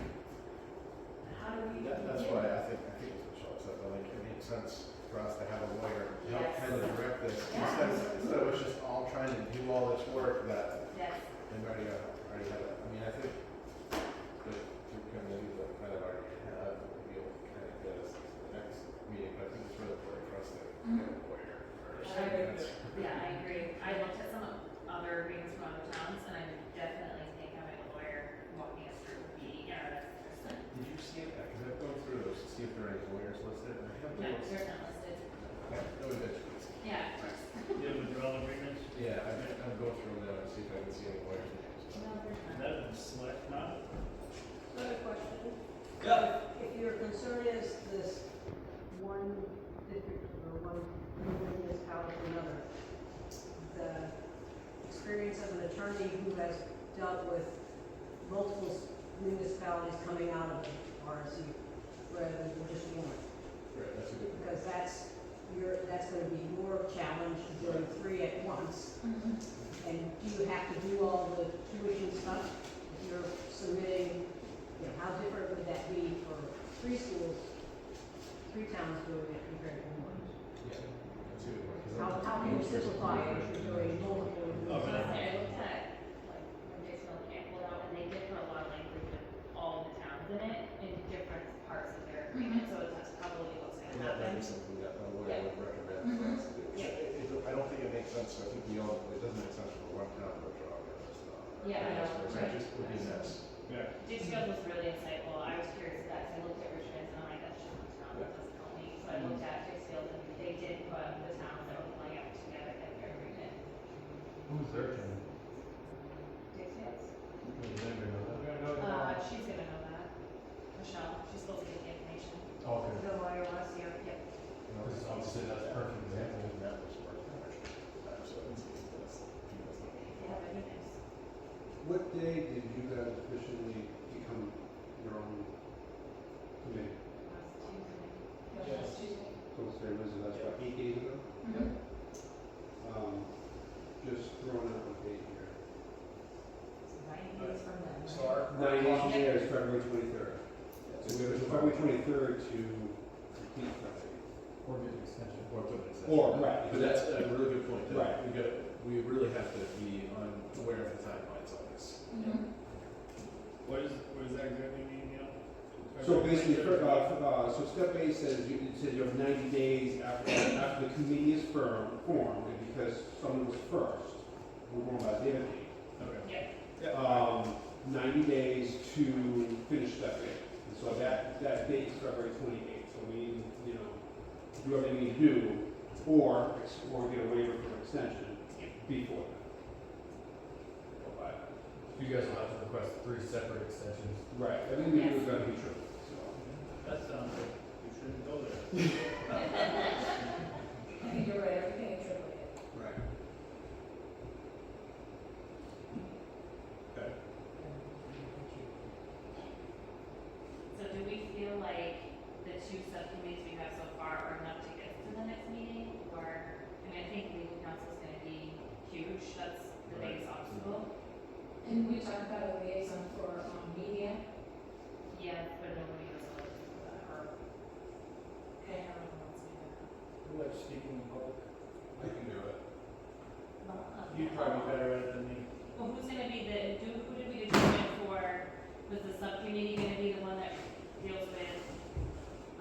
That's get- why I think it's Michelle said, that like, it makes sense for us to have a lawyer help Yes. kind of direct this, Yeah. instead of us just all trying to do all this work that Yes. they've already have it. I mean, I think that two committees that kind of already have, we'll kind of get us to the next meeting, but I think it's really important for us to get a lawyer first. I agree. That's- Yeah, I agree. I looked at some other agreements from other towns, and I definitely think having a lawyer walking us through would be interesting. Did you see it? Because I've gone through those to see if there are any lawyers listed, and I haven't No, looked. yours not listed. Okay, no eventually. Yeah. You have withdrawal agreements, Yeah, I'll go through them and see if I can see any lawyers' names. No, there's not. that is select, not? Another question. Yeah. If your concern is this one district or one municipality or another, the experience of an attorney who has dealt with multiple municipalities coming out of the RSU rather than just one. Right, that's a good. Because that's gonna be your challenge doing 3 at once. And do you have to do all the tuition stuff? If you're submitting, you know, how different would that be for 3 schools, 3 towns doing it compared to one? Yeah, that's a good one. 'Cause How can you simplify it if you're doing multiple? Oh, So really? I looked at, like, when Jason can't pull out, and they differ a lot of language with all the towns in it, in different parts of their agreement, so that's probably what's gonna And that might happen. be something that a lawyer would recommend for us to do. Yeah. I don't think it makes sense, I think we all, it doesn't make sense for one town to withdraw, the others not. Yeah, I know, So right. it just would be a mess. Yeah. Dick Scales was really insightful. I was curious about that, 'cause I looked at Richmond, and I'm like, that's just one town, that doesn't help me. So I looked at Dick Scales, and they did put the towns that were pulling out together in their agreement. Who's their team? Dick Scales? Does anybody know We're that? gonna know that. She's gonna know that. Michelle, she's supposed to get the information. Oh, okay. The lawyer was here. Yep. Because obviously that's a perfect example. That was worth it. So it's, people's not. If you have any names. What day did you guys officially become your own committee? Last Tuesday. So it's very busy, that's about 8 days ago? Just throwing out a date here. It's 90 days from then. So our. 90 days, February 23rd. So we have February 23rd to complete that. Or get an extension. Or put it in session. Or, right. But that's a really good point, that Right. we really have to be aware of the timelines on this. What does that exactly mean, Neil? So basically, so step A says, it says you have 90 days after the committee is formed, and because someone was first, we're going by their date. Okay. Yeah. 90 days to finish step A. And so that date is February 28th, so we need, do everything we need to do, or get a waiver for extension before that. Go by that. You guys will have to request 3 separate extensions. Right, everything we do is gonna be true, so. That sounds like we shouldn't go there. I think you're right, everything is triple A. Right. Okay. So do we feel like the 2 subcommittees we have so far are enough to get to the next meeting? Or, I mean, I think legal counsel is gonna be huge, that's the biggest obstacle. And we talked about a liaison for, media. Yeah, but nobody knows what to do for that, or, I don't know what else to do. Who likes speaking in public? I can do it. You'd probably be better at it than me. Well, who's gonna be who did we determine for, was the subcommittee gonna be the one that deals with,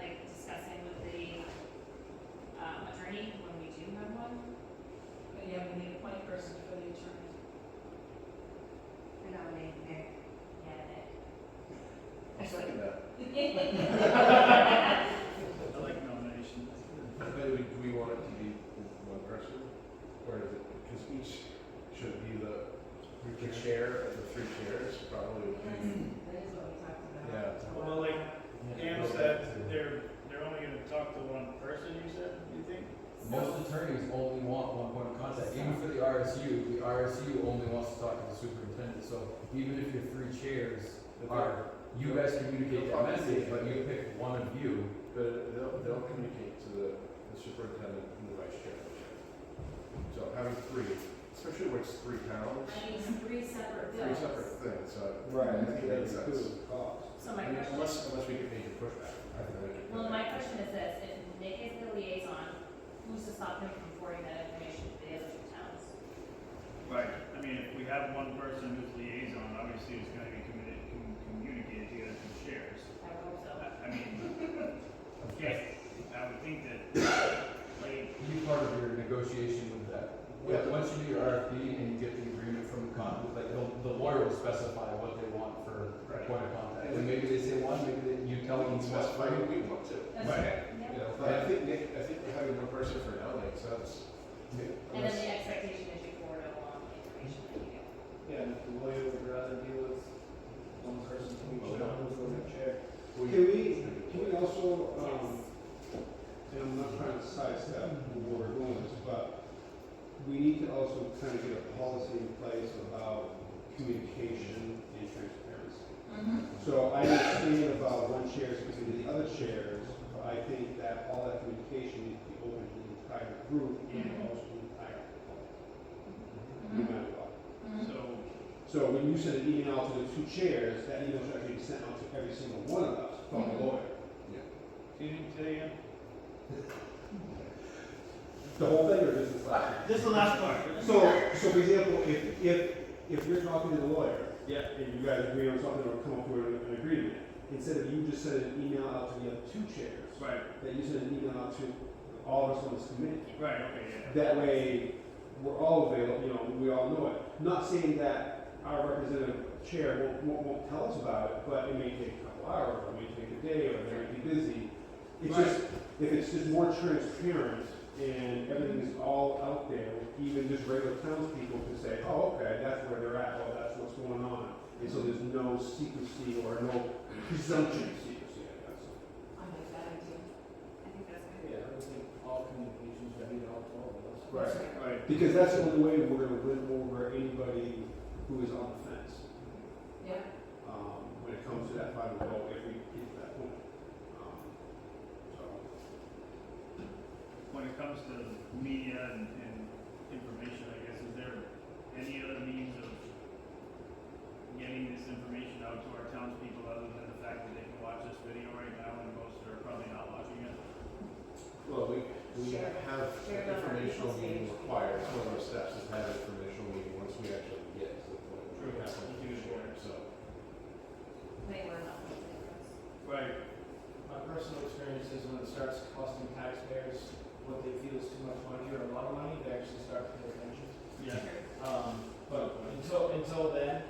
like, discussing with the, attorney when we do have one? But yeah, we need a point person for the attorney. I nominate Nick. Yeah, Nick. I'll second that. I like nominations. But do we want it to be one person? Or is it, because each should be the chair of the 3 chairs, probably would be. That is what we talked about. Yeah. Well, like Ann said, they're only gonna talk to one person, you said, you think? Most attorneys only want one point of contact. Even for the RSU only wants to talk to the superintendent. So even if your 3 chairs are, you guys communicate that message, but you pick one of you. But they'll communicate to the superintendent and the vice chair. So having 3, especially when it's 3 towns, I mean, it's 3 separate 3 bills. separate things, so. Right, I think that makes sense. So I my mean, question, unless we can make a pushback. I think that well, my question is this, if Nick is the liaison, who's to stop him from forwarding that information to the other 2 towns? Right, I mean, if we have one person who's liaison, obviously it's gonna be communicated to the other 2 chairs. I would hope so. I mean, yes, I would think that, like, You part of your negotiation with that. Yeah. Once you do your RFP and you get the agreement from the like the lawyer will specify what they want for a Right. point of contact. And maybe they say one, you tell them what. Specify who we want to. That's Right. fair, You yeah. know, But I think having one person for now makes sense. And then the expectation is you forward along the information that you get. Yeah, and if the lawyer would rather deal with one person from each town, who's going to chair. Can we also, and I'm not trying to sidestep where we're going with this, but we need to also kind of get a policy in place about communication and transparency. So I understand about one chair speaking to the other chairs, but I think that all that communication needs to be open to the entire group and also the entire public. No matter what. So when you send an email out to the 2 chairs, that email should actually be sent out to every single one of us from the lawyer. can you say again? The whole thing or just the last? Just the last part. So for example, if you're talking to the lawyer, Yeah. and you guys agree on something or come up with an agreement, instead of you just sending an email out to the other 2 chairs, Right, that you send an email out to all of us on this committee. right, okay, yeah. That way, we're all available, we all know it. Not saying that our representative chair won't tell us about it, but it may take a couple hours, or it may take a day, or they might be busy. It's Right. just, if it's just more transparent and everything is all out there, even just regular townspeople can say, oh, okay, that's where they're at, well, that's what's going on. And so there's no secrecy or no presumption of secrecy, I guess. I like that idea. I think that's good. Yeah, I would think all communications should be out to all of us. Right. Because that's the only way we're gonna win over anybody who is on the fence. Yeah. When it comes to that final vote, if we get to that point. So. When it comes to media and information, I guess, is there any other means of getting this information out to our townspeople other than the fact that they can watch this video right now and most are probably not watching it? Well, we Share- have share it on our informational people's meeting page. required. It's one of our steps is have an informational meeting once we actually get to the point where we True. have something to share, so. I think we're not. money or a lot of money, they actually start to pay attention. Yeah. But until then,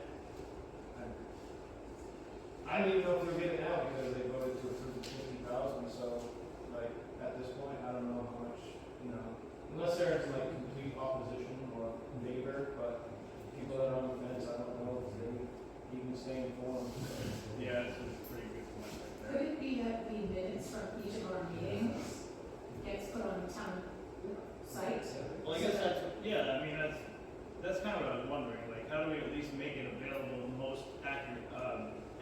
I don't even know if they'll get it now because they voted to approve the 50,000, so, like, at this point, I don't know how much, unless they're in like complete opposition or favor, but people that are on the fence, I don't know if they even stay informed. Yeah, it's a pretty good point right there. Could it be that the minutes from each of our meetings gets put on the town site? Well, I guess I mean, that's kind of what I was wondering, like, how do we at least make it available most accurate,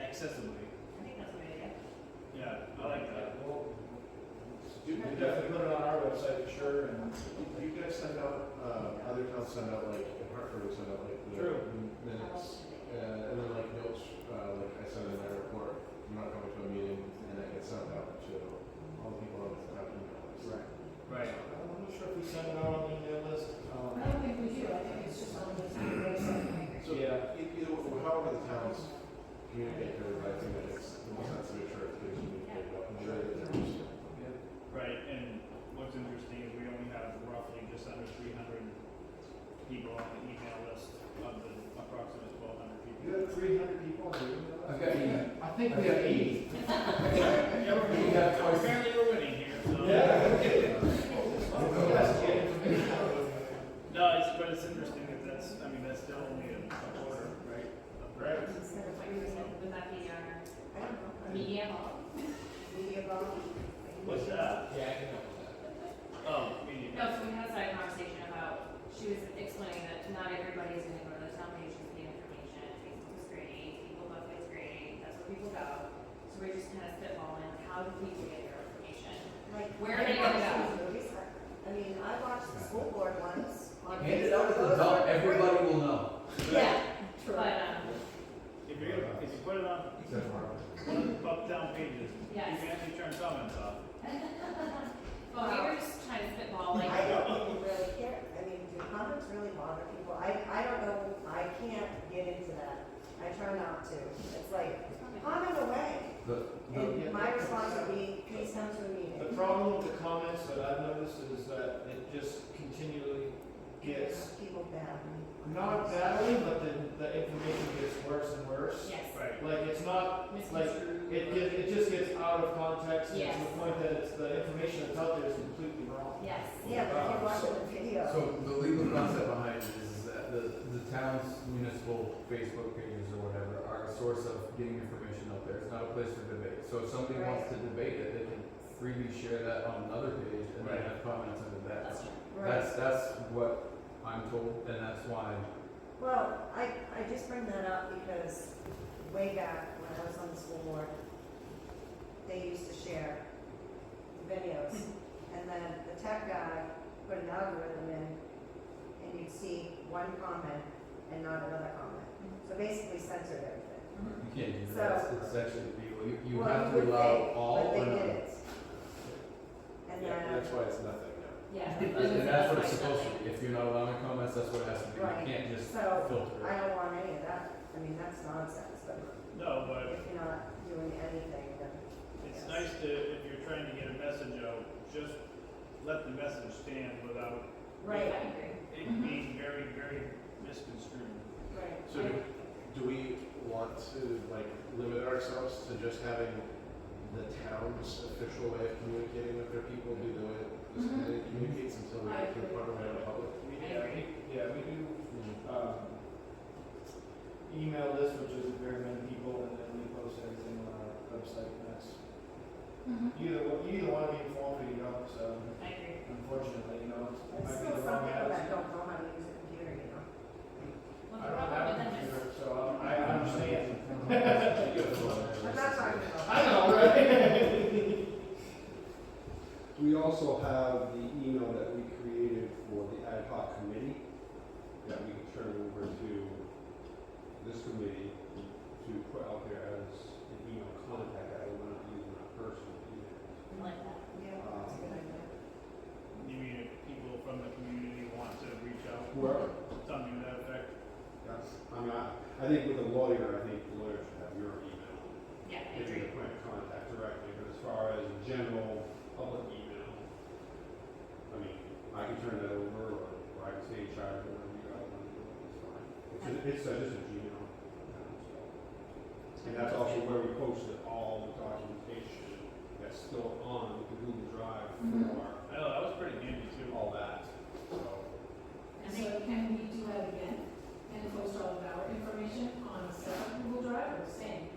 accessibly? I think that's a good idea. Yeah, I like that. Well, we definitely put it on our website for sure, and Do you guys send out, other towns send out, like, in Hartford, we send out, like, the True. minutes, and then, like, notes, like I send in my report, I'm not coming to a meeting, and that gets sent out to all the people on the town email list. Right. I'm not sure if we send it out on the email list. I don't think we do, I think it's just on the town website. So, Yeah. either, however the towns communicate to everybody, I think that it's, the most sense to make sure it's getting communicated out, and sure that there's. Right, and what's interesting is we only have roughly just under 300 people on the email list of the approximate 1,200 people. You have 300 people on the email list? I've got email. I think we have 80. Yeah, apparently we're winning here, so. No, but it's interesting that that's still only a quarter, right? Right. Would that be our I don't know. media hall? Media ball. What's that? Yeah, I can help with that. Oh, media. No, so we had a side conversation about, she was explaining that not everybody is gonna go to the town page to get information. Facebook is great, Google Plus is great, that's where people go. So we're just kind of spitballing, how do people get their information? Like, Where are I they gonna watch go? these movies. I mean, I watched the school board once on. Hand it out at the Facebook. dump, everybody will know. Yeah, true. But, If you put it on Except for our- one of the uptown pages, you Yes. can actually turn comments off. well, we were just trying to spitball, like, I don't even really care. I mean, do comments really bother people? I don't know, I can't get into that. I try not to. It's like, comment away. And my response would be, please come to a meeting. The problem with the comments that I've noticed is that it just continually gets, People bad. not badly, but the information gets worse and worse. yes, Right. Like, it's not, like, misconstrued. it just gets out of context, and Yes. to the point that it's, the information that's out there is completely wrong. Yes. Yeah, but if you're watching the video. So the legal concept behind it is that the town's municipal Facebook pages or whatever are a source of getting information out there. It's not a place for debate. So if somebody wants to debate it, they can freely share that on another page and then Right. have comments under that. That's true. Right. That's what I'm told, and that's why. Well, I just bring that up because way back when I was on the school board, they used to share videos. And then the tech guy put an algorithm in and you'd see one comment and not another comment. So basically censored everything. You can't do that. So- It's actually illegal. You Well, have to would allow think, all but they or did none. it. And Yeah, then, that's why it's nothing now. Yeah. And that's what it's supposed to be. If you're not allowing comments, that's what it has to be. Right. You can't just so filter I it. don't want any of that. I mean, that's nonsense, but No, but if you're not doing anything, then. it's yes. nice to, if you're trying to get a message out, just let the message stand without Right, I agree. it being very, very misconstrued. right. So do we want to, like, limit ourselves to just having the town's official way of communicating with their people be the way that this committee communicates until we I get to the agree. point where we have a public I meeting? agree. Yeah, we do, email list, which is very many people, and then we post everything on our website, and that's, you either want to be informed or you don't, so I agree. unfortunately, it There's might be still the some wrong people that attitude. don't know how to use a computer, you know? Well, I the don't problem have a with them is, computer, so I understand. I'm not talking about. I know, right? We also have the email that we created for the ad hoc committee that we can turn over to this committee to put out there as an email contact. I will not use my personal email. I like that. Yeah, that's a good idea. You mean if people from the community want to reach out, Whoever. something to that effect? Yes. I think with a lawyer, I think the lawyer should have your email. Yeah, I If agree. you're the point of contact directly, but as far as general public email, I mean, I can turn it's just a Gmail account, so. And that's also where we posted all the documentation that's still on the Google Drive for Oh, that was pretty handy too. all that, so. And so can we do that again and post all of our information on a separate Google Drive or the same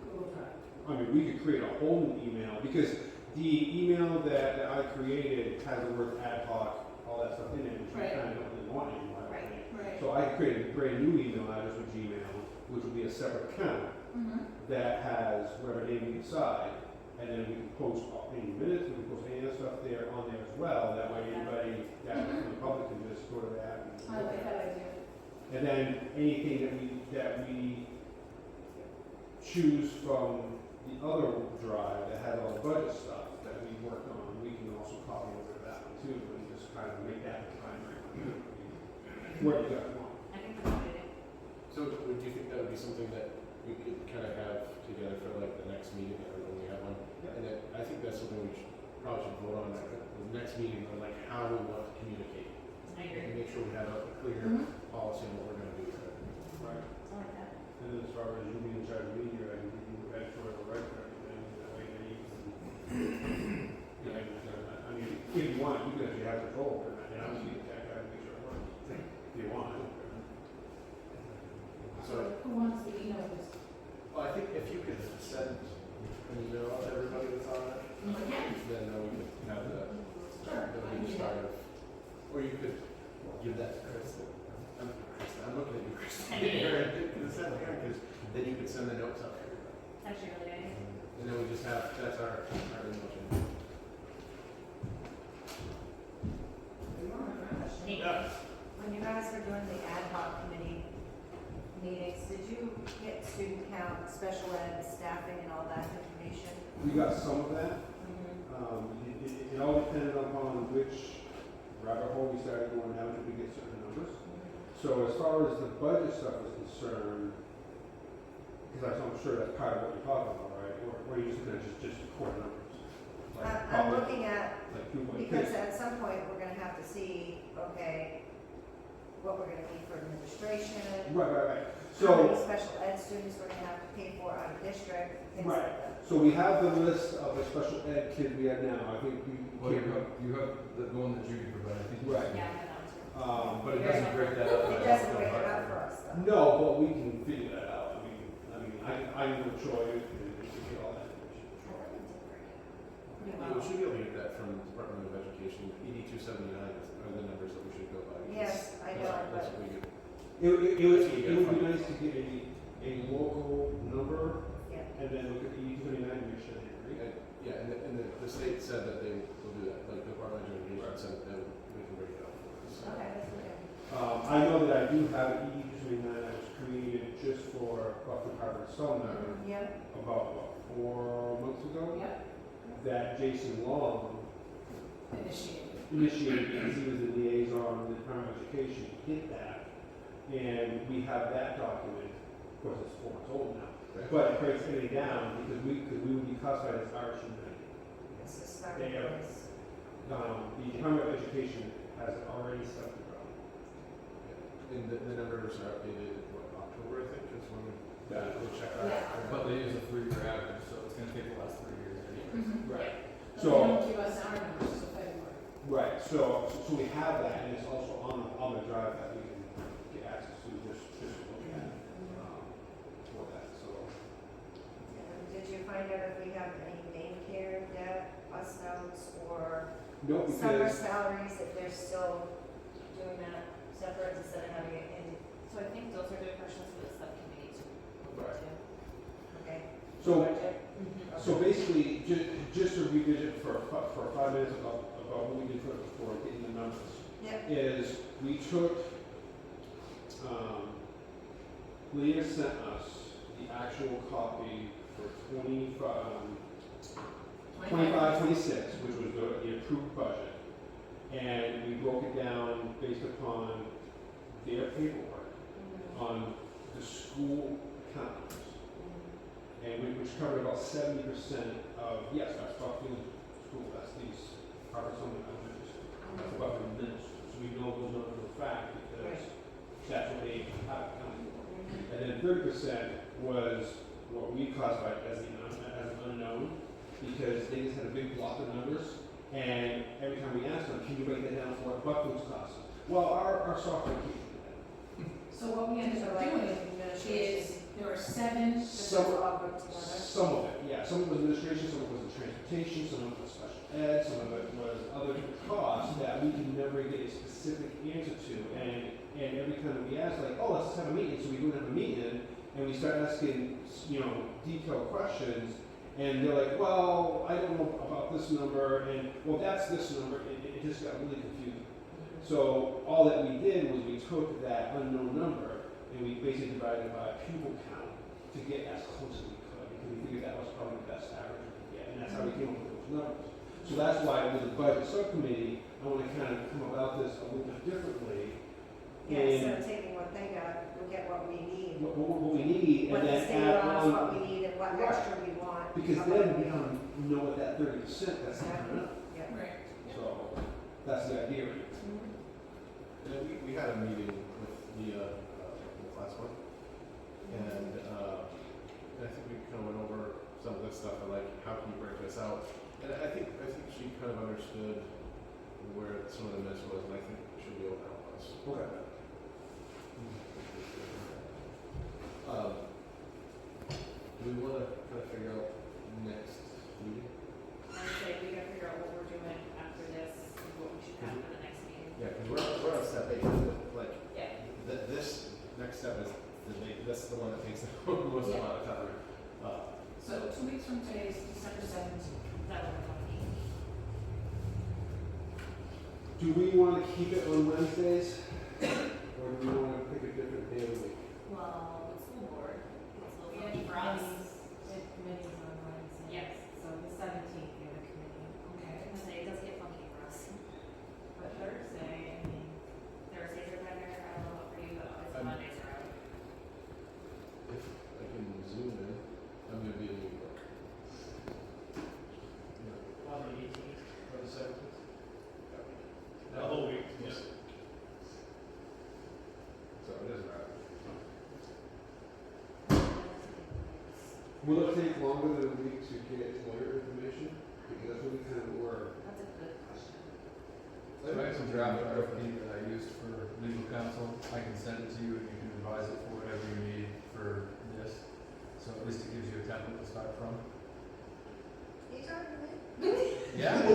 Google Drive? I mean, we could create a whole new email, because the email that I created has the word ad hoc, all that stuff in it, which we Right. kind of don't really want anymore, I don't Right, think. right. So I could create a brand new email address with Gmail, which would be a separate account that has whatever name we decide, and then we can post any minutes, we can post any other stuff there on there as well. That way, anybody that from the public can just go to that. And I like that idea. And then anything that we choose from the other drive that has all the budget stuff that we worked on, we can also copy over to that one too, and just kind of make that the primary one. Where you guys want. I think that's a good idea. So would you think that would be something that we could kind of have together for like the next meeting, or when we have one? Yeah. And then I think that's something we probably should vote on at the next meeting, on like how we want to communicate. I agree. And make sure we have a clear policy on what we're gonna do with it. Right. I like that. And then as far as you being in charge of media, I can give you editorial rights for everything, that way then you can, you know, I mean, if you want, you can actually have control over that, and I'm just that guy to make sure it works, if you want. So, Who wants the email list? well, I think if you could send an email out to everybody that's on it, then we could have the, Sure. that would be the start of, or you could give that to Kristen. I'm looking at you, Kristen. Because then you could send the notes out to everybody. It's actually a really good idea. And then we just have, that's our emotion. Yeah. When you guys were doing the ad hoc committee meetings, did you get student count, special ed, staffing and all that information? We got some of that. It all depended upon which rabbit hole we started going down until we get certain numbers. So as far as the budget stuff is concerned, because I'm sure that's part of what you're talking about, right? Or are you just gonna just core numbers? Like I'm probably looking at, like 2.6. because at some point, we're gonna have to see, okay, what we're gonna need for administration. Right. How many So, special ed students we're gonna have to pay for out of district, things Right. like that. so we have the list of the special ed kids we have now. I think Well, you have the one that Judy provided, I think. you Right. said. Yeah, I have that one too. But it doesn't break that up. It doesn't break it up for us, though. No, but we can figure that out. I know Troy and we can get all that information. We should be able to get that from the Department of Education. 8279 are the numbers that we should go by. Yes, I know, That's but what we get. It would be nice to get a local number yeah. and then look at the E29 and make sure they agree. Yeah, and the state said that they will do that, like the Department of Education said that we can break it up for us. Okay, that's okay. I know that I do have an E29 that was created just for Buffalo Harvard Sumner Yeah, about, what, 4 months ago? Yep, That Jason Long initiated. because he was the liaison with the Department of Education to get that. And we have that document, of course, it's 4 months old now, but it breaks everything down because we would be classified as RSU 90. it's a starting They are- place. The Department of Education has already set the ground. And the numbers are updated, what, October, I think, is when we'll check our. Yeah. But they use a 3-year average, so it's gonna take the last 3 years anyway. Right. But So, they don't give us our numbers until February. right, so we have that, and it's also on the drive that we can get access to, just to look at, for that, so. And did you find out if we have any main care debt, bus notes, or No, summer because, salaries, if they're still doing that separate instead of having it in, So I think those are good questions for the subcommittee to look Right. into. okay? so, Budget? so basically, just to revisit for 5 minutes about what we did for getting the numbers. Yep. Is we took, Leah sent us the actual copy for 25, 26, which was the approved budget. And we broke it down based upon their paperwork on the school accounts. And which covered about 70% of, yes, that's Buckfield School, that's these Harvard Sumner Elementary School. That's Buckfield Middle School. So we know those numbers are fact because that's what they have accounted for. Mm-hmm. And then 30% was what we classified as an unknown, because they just had a big block of numbers, and every time we asked them, can you break that down for what buck foods cost? Well, our software can't do that. So what we ended up doing is, there are 7, Some, all put together. some of it, yeah. Some of it was administration, some of it was transportation, some of it was special ed, some of it was other costs that we can never get a specific answer to. And every time we ask, like, oh, let's have a meeting, so we go and have a meeting, and we start asking, detailed questions, and they're like, well, I don't know about this number, and, well, that's this number, it just got really confusing. So all that we did was we took that unknown number, and we basically divided it by a pupil count to get as close as we could, because we figured that was probably the best average we could get, and that's how we came up with those numbers. So that's why with the budget subcommittee, I want to kind of come about this a little bit differently. Yeah, And instead of taking what they got, we'll get what we need. what we need, What and the then state add allows, on. what we need, and what Right. extra we want. Because what then we we don't. can know what that 30%, that's not enough. Yeah. Right. So that's the idea. Yeah, we had a meeting with the last one, and I think we kind of went over some of this stuff, and like, how can you break this out? And I think she kind of understood where some of the miss was, and I think she'll be able to help us. Okay. Do we want to kind of figure out next meeting? I would say we gotta figure out what we're doing after this, and what we should have for the next meeting. Yeah, because we're on step 8, like, Yeah. this next step is this is the one that takes the most Yeah. amount of time. So 2 weeks from today is December 17th. Is that what we're gonna need? Do we want to keep it on Wednesdays, or do we want to pick a different day of the week? Well, the school board, it's a We little have funky for us. committees on Wednesdays. Yes. So the 17th, we have a committee. Okay. I was gonna say, it does get funky for us. But Thursday, I mean, Thursdays are better, I don't know what for you, but obviously I'm- Mondays are out. If I can zoom in, I'm going to be in New York. On the 18th or the 17th? The whole week, Yes. So it doesn't matter. Will it take longer than a week to get lawyer information? Because that's what we kind of were. that's a good question. So I have some draft RFP that I used for legal counsel. I can send it to you and you can revise it for whatever you need for this. So at least it gives you a template to start from. You talking to me? Yeah. I'm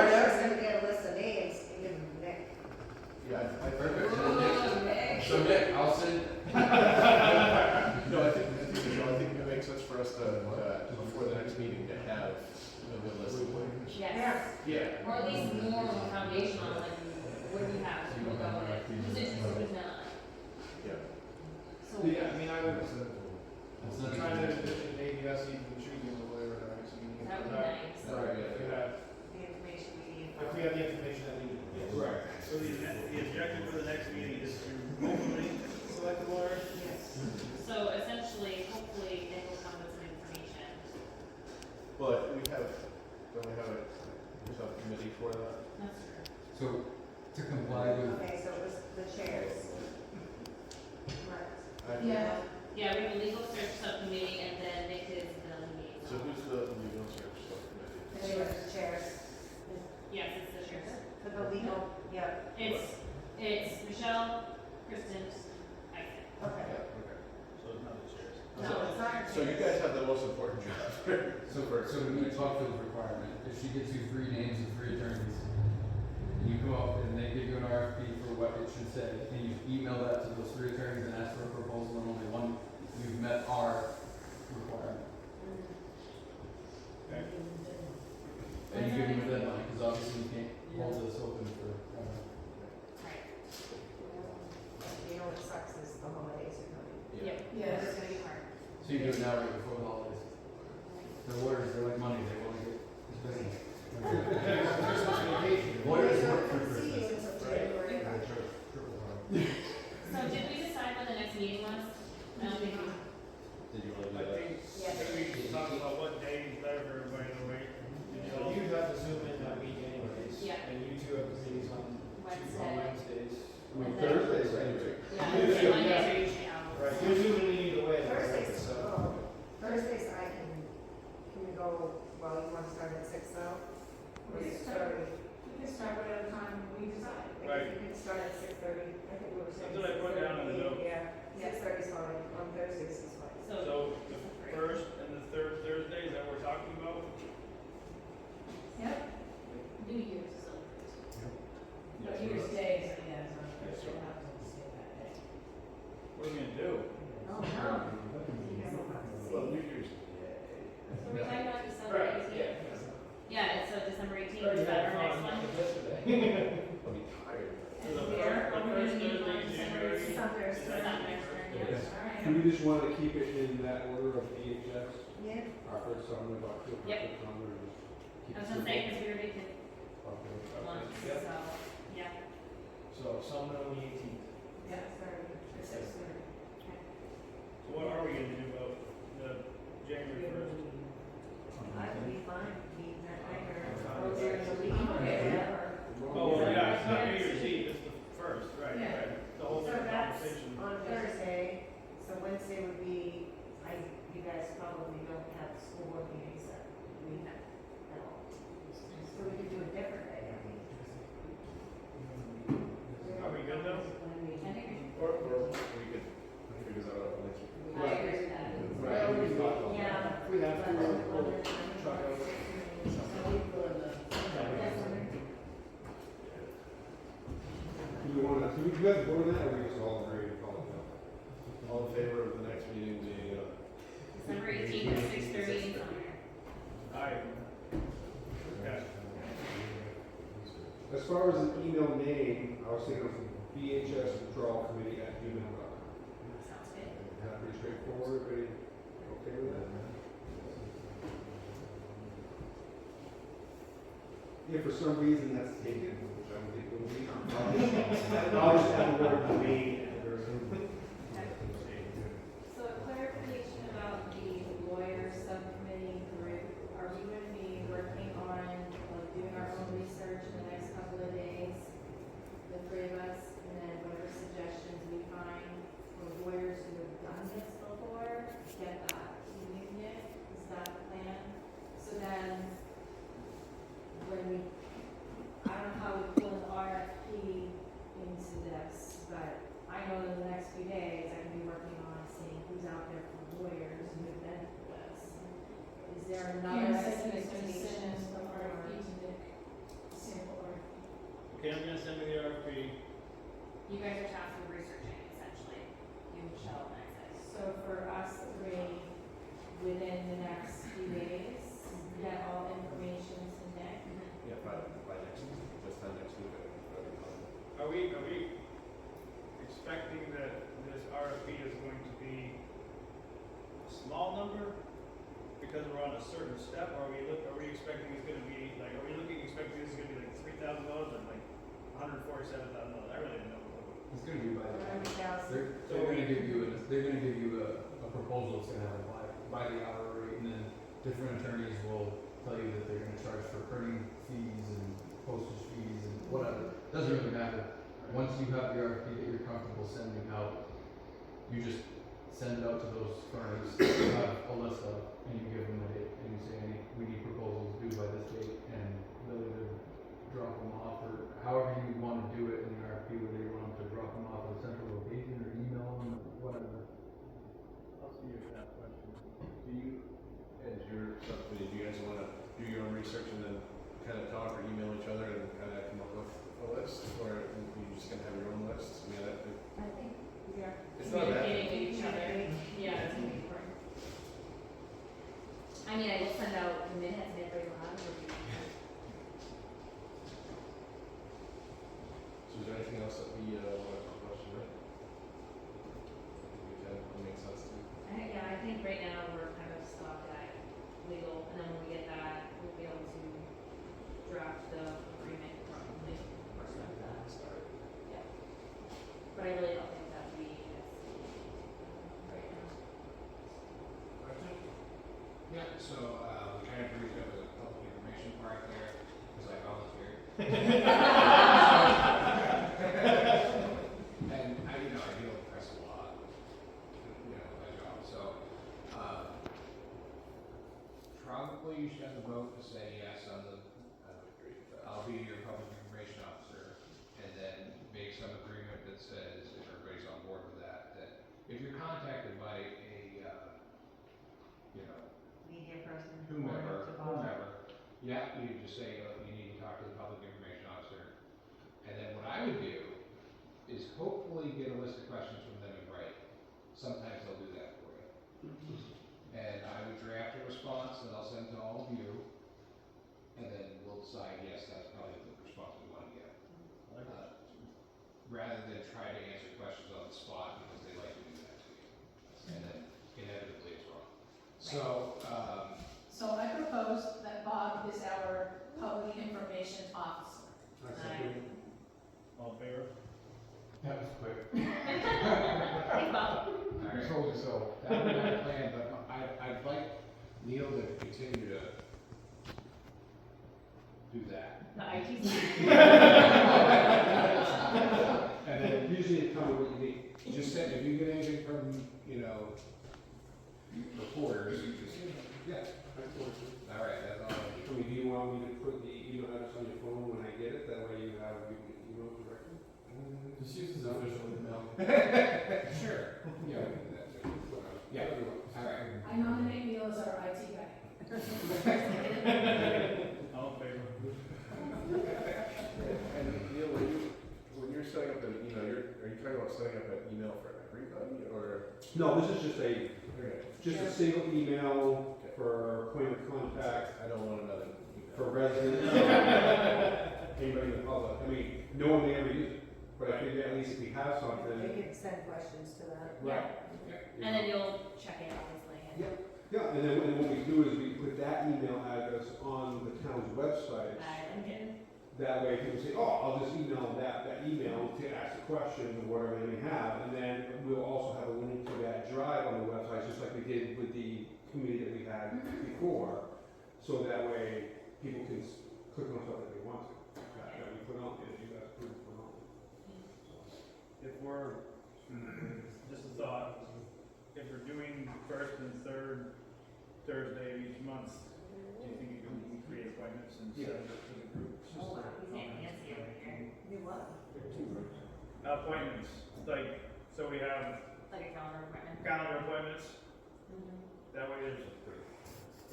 just gonna get a list of names and give them to Nick. Yeah, I Perfect. Nick. So Nick, I'll send, No, I think it makes sense for us to before the next meeting to have a good list of names. Yes. Yeah. Or at least more of a foundation on like what you have, So you we'll don't go have with it. RFPs. Who's interested, who's not? Yeah. So. Yeah, I mean, I would I'll send it kind to of you. maybe us even choosing the lawyer at our next meeting. That would be nice. Right, If we have, The information we need. if we have the information that we need. Yes. Right. So the objective for the next meeting is to hopefully select a lawyer. Yes. So essentially, hopefully, Nick will come with some information. But don't we have a subcommittee for that? That's true. So to comply with, Okay, so it was the chairs. Right. Yeah. Yeah, we have a legal search subcommittee and then Nick is the liaison. So who's the legal search subcommittee? They were the chairs. Yes, it's the sheriff. For the legal, yeah, It's Michelle, Kristen, Isaac. okay. Yeah, okay. So it's not the chairs. No, it's not. So you guys have the most important job. so to meet Buckfield's requirement, if she gives you 3 names of 3 attorneys, and you go up and they give you an RFP for what it should say, and you email that to those 3 attorneys and ask for a proposal and only one, you've met our requirement. And you give them a deadline, because obviously you can't hold this open for, Right. You know what sucks is the holidays are coming. Yep. Yes. It's gonna be hard. so you do it now right before the holidays. The lawyers, they're like money, they wanna get this business. Christmas vacation. Lawyers They're work not for gonna see you Christmas. until January. So did we decide when the next meeting was? I don't think we. Did you want to I do that? think, Yeah. we should talk about what day is better for everybody to wait. So you have to zoom in that week anyways. Yeah. And you two have committees on Wednesday. Wednesdays. I mean, Thursdays, anyway. Yeah. Yeah, Monday. oh, well, you wanna start at 6 though? Or We can 6:30? We can start whatever time we decide. Right. You can start at 6:30, I think we were saying. That's what I put down in the 6:30. notes. Yeah, 6:30 is fine, on Thursdays is fine. So the first and the third Thursdays that we're talking about, Yep. New Year's is on Thursday. Yes, New Year's we're- Day is, yeah, it's on Yes, Thursday, sir. we'll have to stay that day. what are we gonna do? Oh, no. Well, New Year's Day. So we're talking about December Right, 18th? Yeah, it's so December 18th, Already is that had our next fun one? yesterday. I'll be tired. So the Where first, are we the first gonna meet Thursday on in December January. 18th? Sunday, Is Is that that next next turn? Thursday? Yes. All right. Do we just want to keep it in that order of BHS? Yeah. Our first summer, October, Yep. first summer, and just keep I was it gonna say, simple? cause we already did Okay. lunch, Yep. so, yeah. So, Sumner on the 18th. Yeah, sorry, it's 6:30. So what are we gonna do about the January first? I would be fine, meeting that night or Fine. earlier in the week, Okay. whatever. Oh, well, yeah, it's not New Year's Eve, it's the first, right, Yeah. right, the whole So different that's conversation. on Thursday, so Wednesday would be, you guys probably don't have school board meetings that we have at all. So we could do a different day, I mean. Are we good though? I think Or we could figure that out next week. I agree with that. Right. Well, We thought about yeah. that. If we have to, we'll Try try out. Do we want to, do we have to vote on that, or we just all agree to call it now? All in favor of the next meeting being, December 18th at 6:30 in Sumner. Aye. Okay. As far as an email name, I was thinking of BHS Withdrawal Committee at gmail.com. Sounds good. Is that pretty straightforward, everybody okay with that? If for some reason that's taken, which I don't think it will be, I'll just add the word domain at the very end. So a clarification about the lawyer subcommittee group, are we gonna be working on, like, doing our own research in the next couple of days? The three of us, and then whatever suggestions we find for lawyers who have done this before, get that to the union, is that the plan? So then, when we, I don't know how we pull an RFP into this, but I know in the next few days, I can be working on seeing who's out there for lawyers who have been through this. Is there another Karen said he was gonna expectation send us the for- RFP to Nick, sample RFP. Okay, I'm gonna send me the RFP. You guys are tasked with researching essentially. You, Michelle, and Isaac. So for us three, within the next few days, get all information to Nick? yeah, by next week, this time next week, that'd be fine. Are we expecting that this RFP is going to be a small number? Because we're on a certain step, or are we expecting it's gonna be, like, expecting this is gonna be like $3,000 or like $147,000? I really don't know. It's gonna be by the time. 100,000. They're gonna give you a proposal that's gonna have a by the hour rate, and then different attorneys will tell you that they're gonna charge for printing fees and postage fees and whatever. Doesn't really matter. Once you have the RFP that you're comfortable sending out, you just send it out to those firms, you have a list of, and you give them a date, and you say, we need proposals due by this date, and they'll either drop them off, or however you wanna do it in the RFP, whether you want them to drop them off at a central location, or email them, or whatever. I'll see you for that question. Do you, as your subcommittee, do you guys wanna do your own research and then kind of talk or email each other and kind of come up with a list, or are you just gonna have your own lists? I mean, I think we are. it's not that. Communicating with each other. Yeah, that's gonna be important. I mean, I will send out the minutes and everybody will have it. So is there anything else that we want to talk about tonight? I think that makes sense too. Yeah, I think right now we're kind of stopped at legal, and then when we get that, we'll be able to draft the agreement properly or stuff like that. Yeah. But I really don't think that we right now. Yeah, so, we kind of briefed up the public information part there, because I volunteered. And I, I deal with press a lot, my job, so, probably you should have the vote to say yes on the, I'll be your public information officer, and then make some agreement that says, if everybody's on board with that, that if you're contacted by a, you know, Media person. whomever, yeah, you just say, oh, you need to talk to the public information officer. And then what I would do is hopefully get a list of questions from them in writing. Sometimes they'll do that for you. And I would draft a response that I'll send to all of you, and then we'll decide, yes, that's probably the response we want to get. Rather than try to answer questions on the spot, because they like to do that to you. And then inevitably it's wrong. So, So I propose that Bob is our public information officer. All in favor? That was quick. Thanks, Bob. I told you so. That would be my plan, but I'd like Neil to continue to do that. The IT side. And then Usually tell me what you need. just send, if you get anything from, you know, reporters, just, yeah, all right, that's all I need. I mean, do you want me to put the email address on your phone when I get it? That way you have, you can email directly? Just use his official email. Sure. Yeah, we can do that too. Yeah, all right. I nominate Neil as our IT guy. All in favor? And Neil, when you're setting up an email, are you talking about setting up an email for everybody, or? No, this is just a, Okay. just a single email Okay. for point of contact, I don't want another email. for residents, anybody in the public. I mean, no one may ever use it, but I figure at least if we have something. They can send questions to that. Right. And then you'll check it, obviously. And Yeah, and then what we do is we put that email address on the town's website. That way people say, oh, I'll just email that email to ask a question or whatever they may have. And then we'll also have a link to that drive on the website, just like we did with the committee that we had before. So that way people can click on stuff that they want to, that we put on, and you guys put on. If we're, just a thought, if we're doing first and third Thursday of each month, do you think you can create appointments and send it to the group? Oh, wow. He's getting fancy over here. You what? Appointments, like, so we have Like a calendar appointment. calendar appointments, that way there's,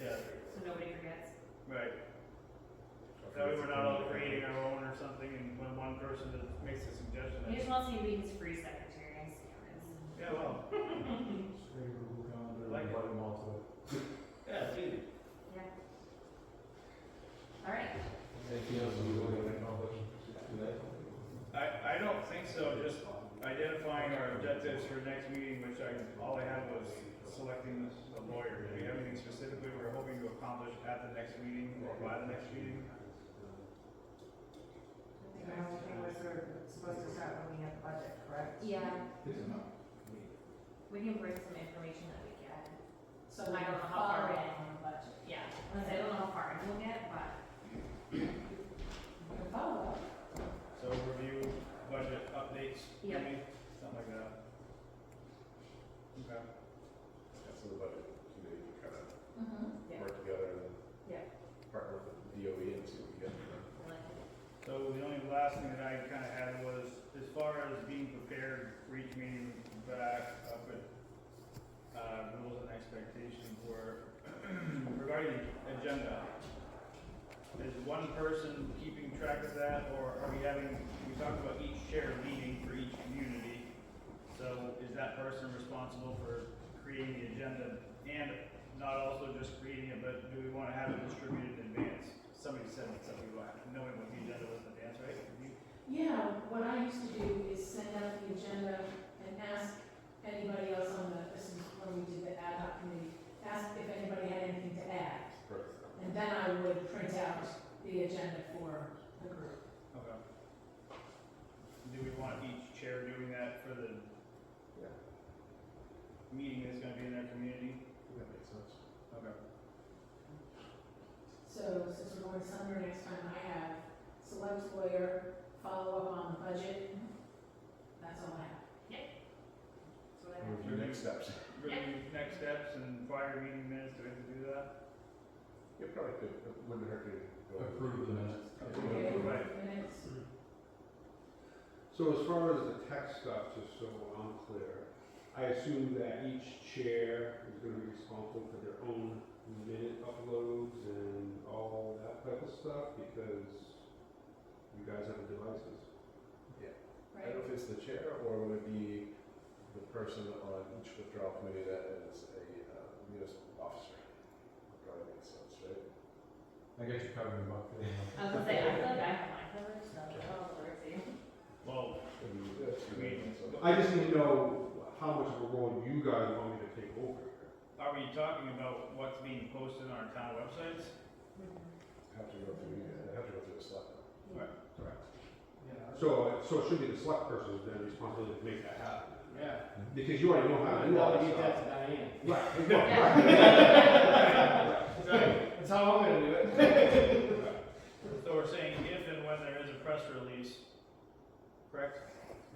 yeah, So nobody forgets. right. That way we're not all creating our own or something, and when one person makes a suggestion, He that's, just wants you to be his free secretary, I see how it is. yeah, well, like it. Yeah, it's easy. Yeah. All right. Anything else you want to accomplish today? I don't think so, just identifying our objectives for next meeting, which all I had was selecting the lawyer. Do we have anything specifically we're hoping to accomplish at the next meeting or by the next meeting? I think the whole thing was we're supposed to start when we have the budget, correct? Yeah. It's enough. We can bring some information that we get. So I we don't can know how far follow in. up on the budget. Yeah. I don't know how far in we'll get, but We can follow up. So review, budget updates, Yep. maybe, something like that. Okay. That's the budget committee to kind of Yeah. work together and Yeah. partner with the DOE and see what we get from them. So the only last thing that I kind of had was, as far as being prepared for each meeting, back up with rules and expectations were regarding the agenda. Is one person keeping track of that, or are we talked about each shared meeting for each community. So is that person responsible for creating the agenda and not also just creating it, but do we want to have it distributed in advance? Somebody said something about knowing what the agenda was in advance, right? Yeah, what I used to do is send out the agenda and ask anybody else on this is when we did the ad hoc committee, ask if anybody had anything to add. Perfect. And then I would print out the agenda for the group. Okay. Do we want each chair doing that for the Yeah, meeting that's gonna be in their community? that makes sense. Okay. So since we're going to summer next time, I have select lawyer, follow up on the budget. That's all I have. that's what I have. Review next steps. Review next steps and prior meeting minutes, do we have to do that? probably could, it wouldn't hurt to go. Approve the minutes. Okay, Right. minutes. So as far as the tech stuff, just so I'm clear, I assume that each chair is gonna be responsible for their own minute uploads and all that type of stuff, because you guys have the devices. I don't know if it's the chair or would it be the person on each withdrawal committee that is a municipal officer? Probably makes sense, right? I got you covered, Buck. I was gonna say, I feel like I have my covered, so I'll alert you. Well, I just need to know how much of a role you guys want me to take over. are we talking about what's being posted on our town websites? Have to go through, have to go through the select. Right. Correct. So it should be the select person's then responsibility to make that happen. Yeah. Because you already know how to do all that Delegate stuff. that to Diane. Right, That's how I'm gonna do it. So we're saying if and when there is a press release, correct?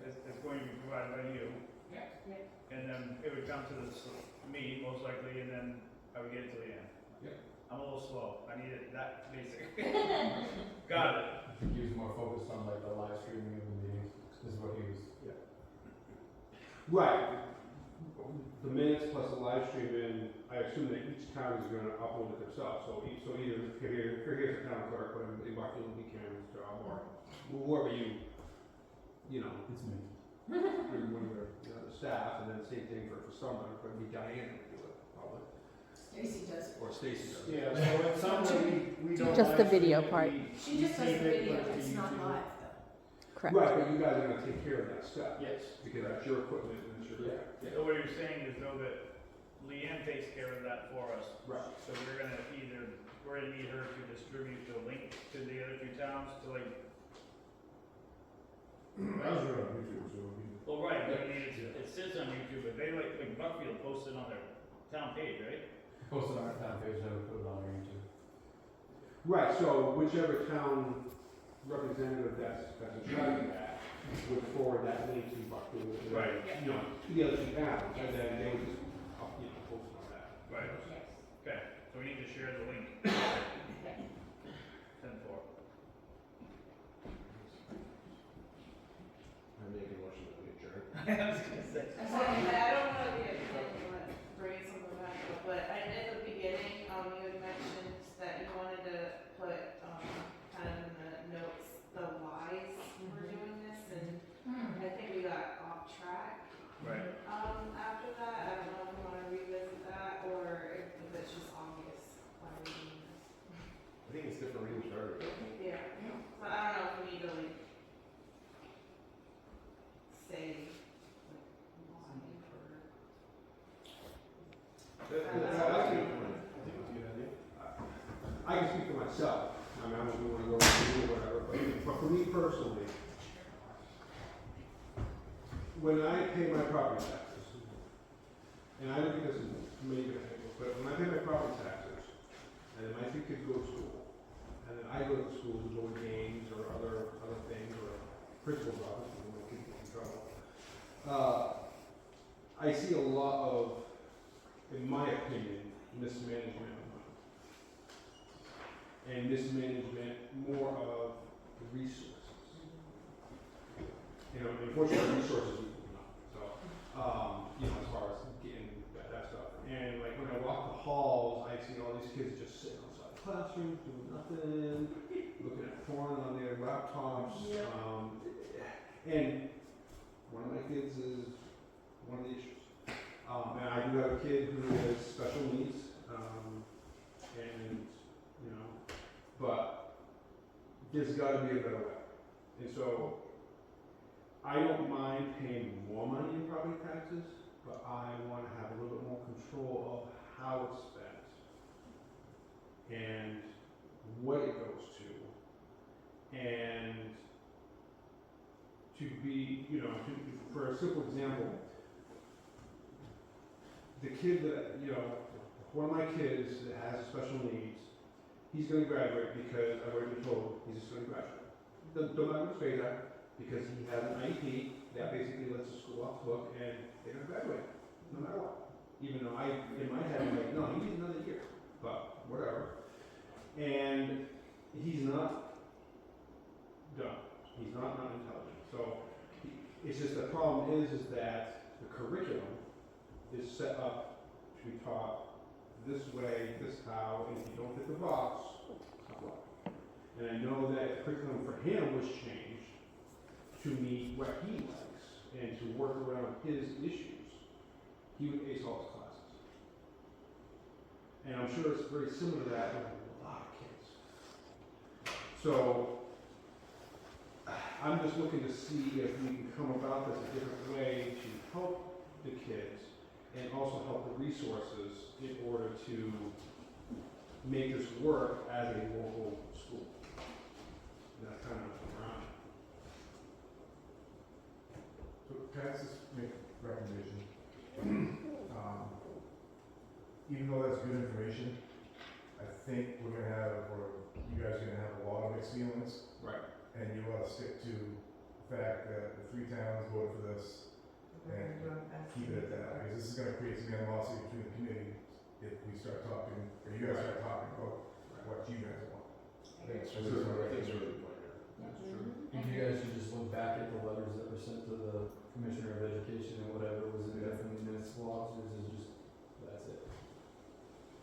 It's going to be provided by you. Yeah. And then it would come to me, most likely, and then I would get it to Leanne. Yeah. I'm a little slow. I need it that basic. Got it. I think he was more focused on like the live streaming of the meetings. This is what he was. Right. The minutes plus the live stream, and I assume that each town is gonna upload it themselves, so either, here's the town clerk, but in Buckfield will be Karen's job, or whoever you know, It's me. one of the staff, and then same thing for summer, but it'd be Diane who would do it, probably, Stacy does it. or Stacy does it. Yeah, so it's something we don't. Just the live video stream, part. She just does the tape it, video, put it to it's not YouTube. live though. Correct. Right, but you guys are gonna take care of that stuff, Yes. because that's your equipment and it's your. So what you're saying is though that Leanne takes care of that for us. Right. So we're gonna need her to distribute the link to the other two towns to like, I was on YouTube, so it'd be. well, right, but I mean, it sits on YouTube, but they like Buckfield posted on their town page, right? Posted on our town page, I would put it on our YouTube. Right, so whichever town representative that's in charge of that would forward that link to Buckfield. Right. You know, to the other two towns, and then they would just, post it on that. Right. Yes. Okay, so we need to share the link. Okay. 10-4. I make a motion that we adjourn. I was gonna say. I don't want to be a pain in bringing something back up, but I in the beginning, you had mentioned that you wanted to put, kind of in the notes, the whys we're doing this, and I think we got off track. Right. After that, I don't know if we want to revisit that, or if it's just obvious why we're doing this. I think it's different readings for everybody. Yeah, but I don't know if we need to like, say, like, why for. I think it's a good idea. I can speak for myself, I mean, I don't want to go through or whatever, but for me personally, when I pay my property taxes, and I don't think this is many different people, but when I pay my property taxes, and then my two kids go to school, and then I go to school to go to games or other things, or principal's office, when my kids get in trouble, I see a lot of, in my opinion, mismanagement of money. And mismanagement more of resources. You know, unfortunately, resources we do not. So, as far as getting that stuff. And like when I walk the halls, I see all these kids just sitting outside the classroom, doing nothing, looking at porn on their laptops. And one of my kids is one of the issues. And I do have a kid who has special needs, but there's got to be a better way. And so I don't mind paying more money in property taxes, but I want to have a little bit more control of how it's spent and what it goes to, and to be, for a simple example, the kid that, one of my kids that has special needs, he's going to graduate because I've already been told he's just going to graduate. Don't let him say that, because he has an IEP that basically lets the school off the hook and they're going to graduate, no matter what. Even though in my head, I'm like, no, he needs another year, but whatever. And he's not dumb. He's not intelligent. So it's just the problem is that the curriculum is set up to be taught this way, this how, and if you don't fit the box, tough luck. And I know that the curriculum for him was changed to meet what he likes and to work around his issues. He would ace all his classes. And I'm sure it's very similar to that with a lot of kids. So I'm just looking to see if we can come about this a different way to help the kids and also help the resources in order to make this work as a local school. That's kind of what's around. So can I just make a recommendation? Even though that's good information, I think we're gonna have, or you guys are gonna have a lot of mixed feelings. Right. And you ought to stick to the fact that the 3 towns voted for this and keep it at that. Because this is gonna create some animosity between the committee if we start talking, or you guys start talking about what you guys want. I think it's That's really, my I think it's recommendation. really important. That's true. And you guys should just look back at the letters that were sent to the Commissioner of Education and whatever was in there from the municipal officers is just, that's it.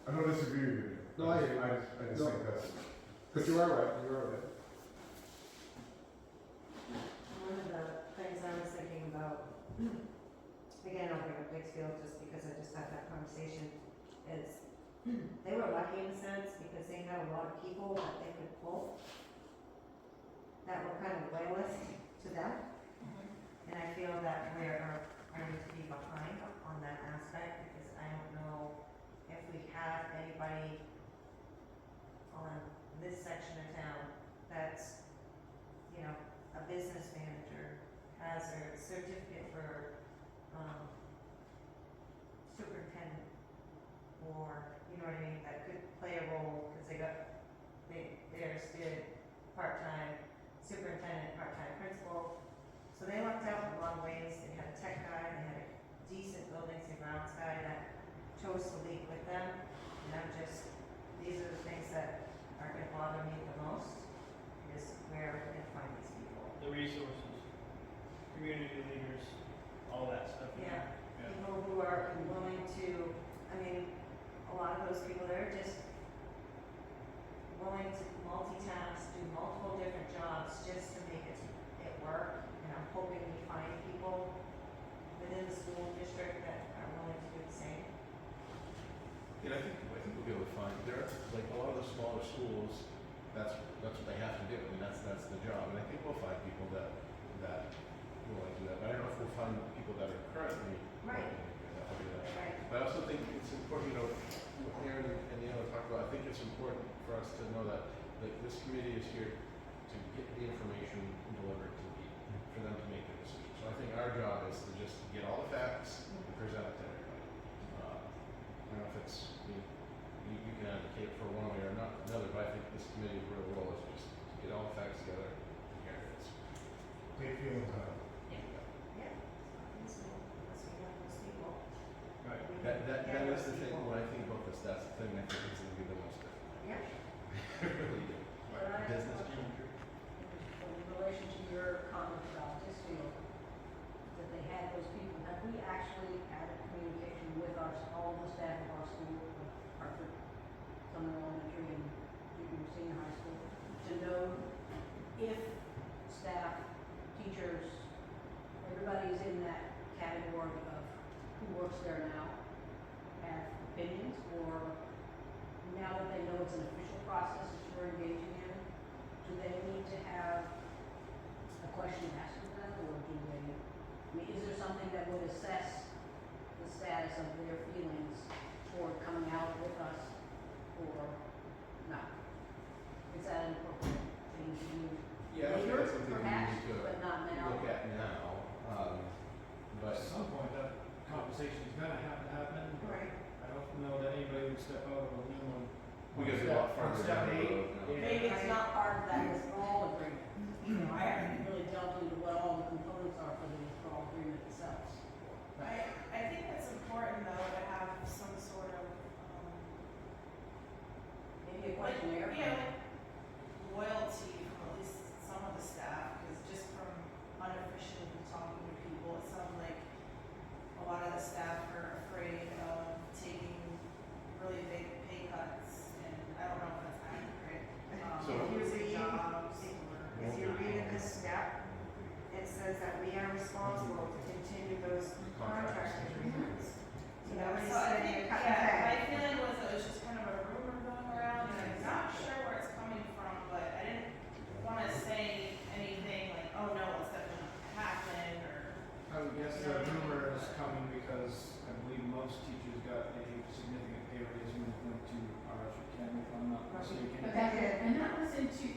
I don't disagree with you. No, I hear you. I just No. think that's, But you are right, you are right. One of the things I was thinking about, again, I'll bring up Pittsfield just because I just had that conversation, is they were lucky in a sense because they had a lot of people that they could pull that were kind of loyalist to them. And I feel that we are going to be behind on that aspect because I don't know if we have anybody on this section of town that's, you know, a business manager, has a certificate for, superintendent, or, you know what I mean, that could play a role, cause theirs did part-time superintendent, part-time principal. So they lucked out in a lot of ways. They had a tech guy, they had a decent buildings and grounds guy that chose to lead with them. And these are the things that are gonna bother me the most, is where we're gonna find these people. The resources, community leaders, all that stuff. in Yeah. there. People who are willing to, I mean, a lot of those people, they're just willing to multitask, do multiple different jobs just to make it work. And I'm hoping we find people within the school district that are willing to do the same. Yeah, I think we'll be able to find, there are, like, a lot of the smaller schools, that's what they have to do, I mean, that's the job, and I think we'll find people that will like do that, but I don't know if we'll find people that are currently Right. working that will do that. Right. But I also think it's important, you know, what Aaron and the other talked about, I think it's important for us to know that, like, this committee is here to get the information delivered to people, for them to make their decision. So I think our job is to just get all the facts and present it to everybody. I don't know if it's, you can advocate for one way or another, but I think this committee's real role is just to get all the facts together, and here it is. take feelings out of it. Yeah. Unless we have those people. Right. we can That get is those the thing, people. when I think about this, that's the thing I think is gonna be the most difficult. Yeah. I really do. But I have a Business question. manager. In relation to your comment about Pittsfield, that they had those people, have we actually had a communication with all the staff of our school, like Hartford, Sumner Elementary and junior, senior high school, to know if staff, teachers, everybody's in that category of who works there now, have opinions, or now that they know it's an official process that you're engaging in, do they need to have a question asked of them, or do they, I mean, is there something that would assess the status of their feelings toward coming out with us, or not? Is that an appropriate thing to do Yeah, I think later, that's something we perhaps, need to but not now? look at now, but. At some point, that conversation's gonna have to happen. Right. I don't know that anybody would step out on a limb on. We gotta go a lot farther Step down the eight, road now. yeah. Maybe it's not part of that withdrawal agreement. You know, I haven't really delved into what all the components are for the withdrawal agreement itself. I think it's important though to have some sort of, Maybe a questionnaire. yeah,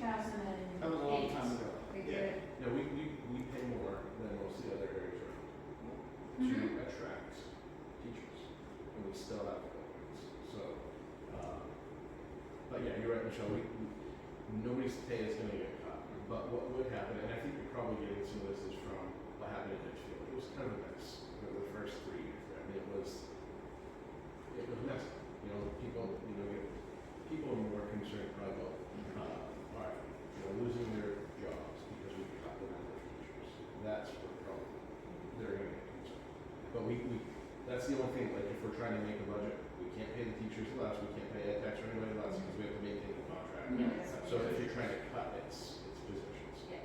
2008. That was a long time ago. We Yeah. did. Yeah, we pay more than most of the other areas around to attract teachers, and we still have openings. So, but yeah, you're right, Michelle. Nobody's pay is going to get cut. But what would happen, and I think you're probably getting some of this is from what happened in Litchfield. It was kind of a mess for the first 3 years. I mean, it was messy. You know, people are more concerned probably about losing their jobs because we cut the number of teachers. That's what probably they're going to get concerned. But that's the only thing. Like if we're trying to make a budget, we can't pay the teachers less. We can't pay ed techs or anybody less because we have to maintain the contract. So if you're trying to cut, it's positions. Yeah.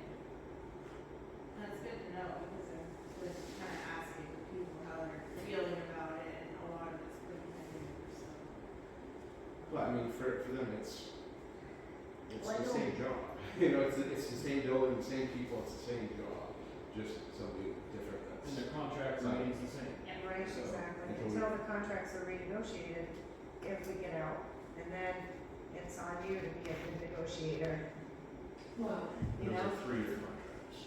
That's good to know, because I was kind of asking people how they're feeling about it, and a lot of it's pretty negative, so. Well, I mean, for them, it's Well, I the know- same job. You know, it's the same building, the same people, it's the same job, just something different. And their contract Right. remains the same. Yeah. Right, So, exactly, until until the contracts are renegotiated, if we get out, and then it's on you to be a good negotiator, Well, you Those know? are 3-year contracts.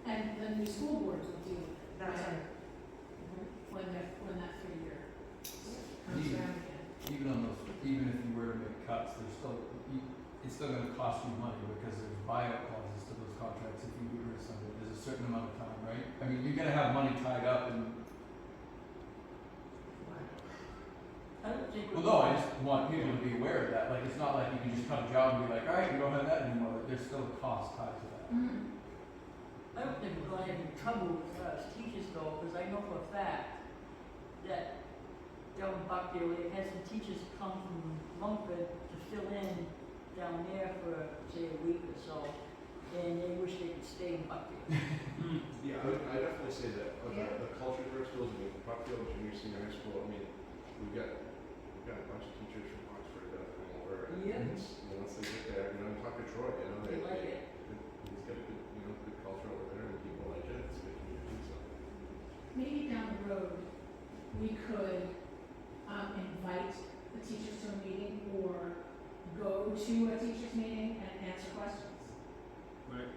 and then the school boards will deal with it. That's right? right. When that 3-year comes Yeah. around again. Even if you were to make cuts, it's still gonna cost you money because there's buyout clauses to those contracts if you get rid of somebody. There's a certain amount of time, right? I mean, you're gonna have money tied up and, I don't think. well, no, I just want people to be aware of that. Like, it's not like you can just cut a job and be like, all right, we don't have that anymore. Like, there's still a cost tied to that. I don't think we're gonna have any trouble with us teachers though, because I know for a fact that down in Buckdale, they've had some teachers come from Mumford to fill in down there for, say, a week or so, and they wish they could stay in Buckdale. Yeah, I definitely say that. Yeah. The culture of our schools, I mean, Buckfield, junior, senior high school, I mean, we've got a bunch of teachers from Oxford that come over. And Yeah. once they get there, talk to Troy, They like it. He's got a good, good culture over there, and people like it. It's a good community, so. Maybe down the road, we could invite the teachers to a meeting or go to a teacher's meeting and answer questions. Right.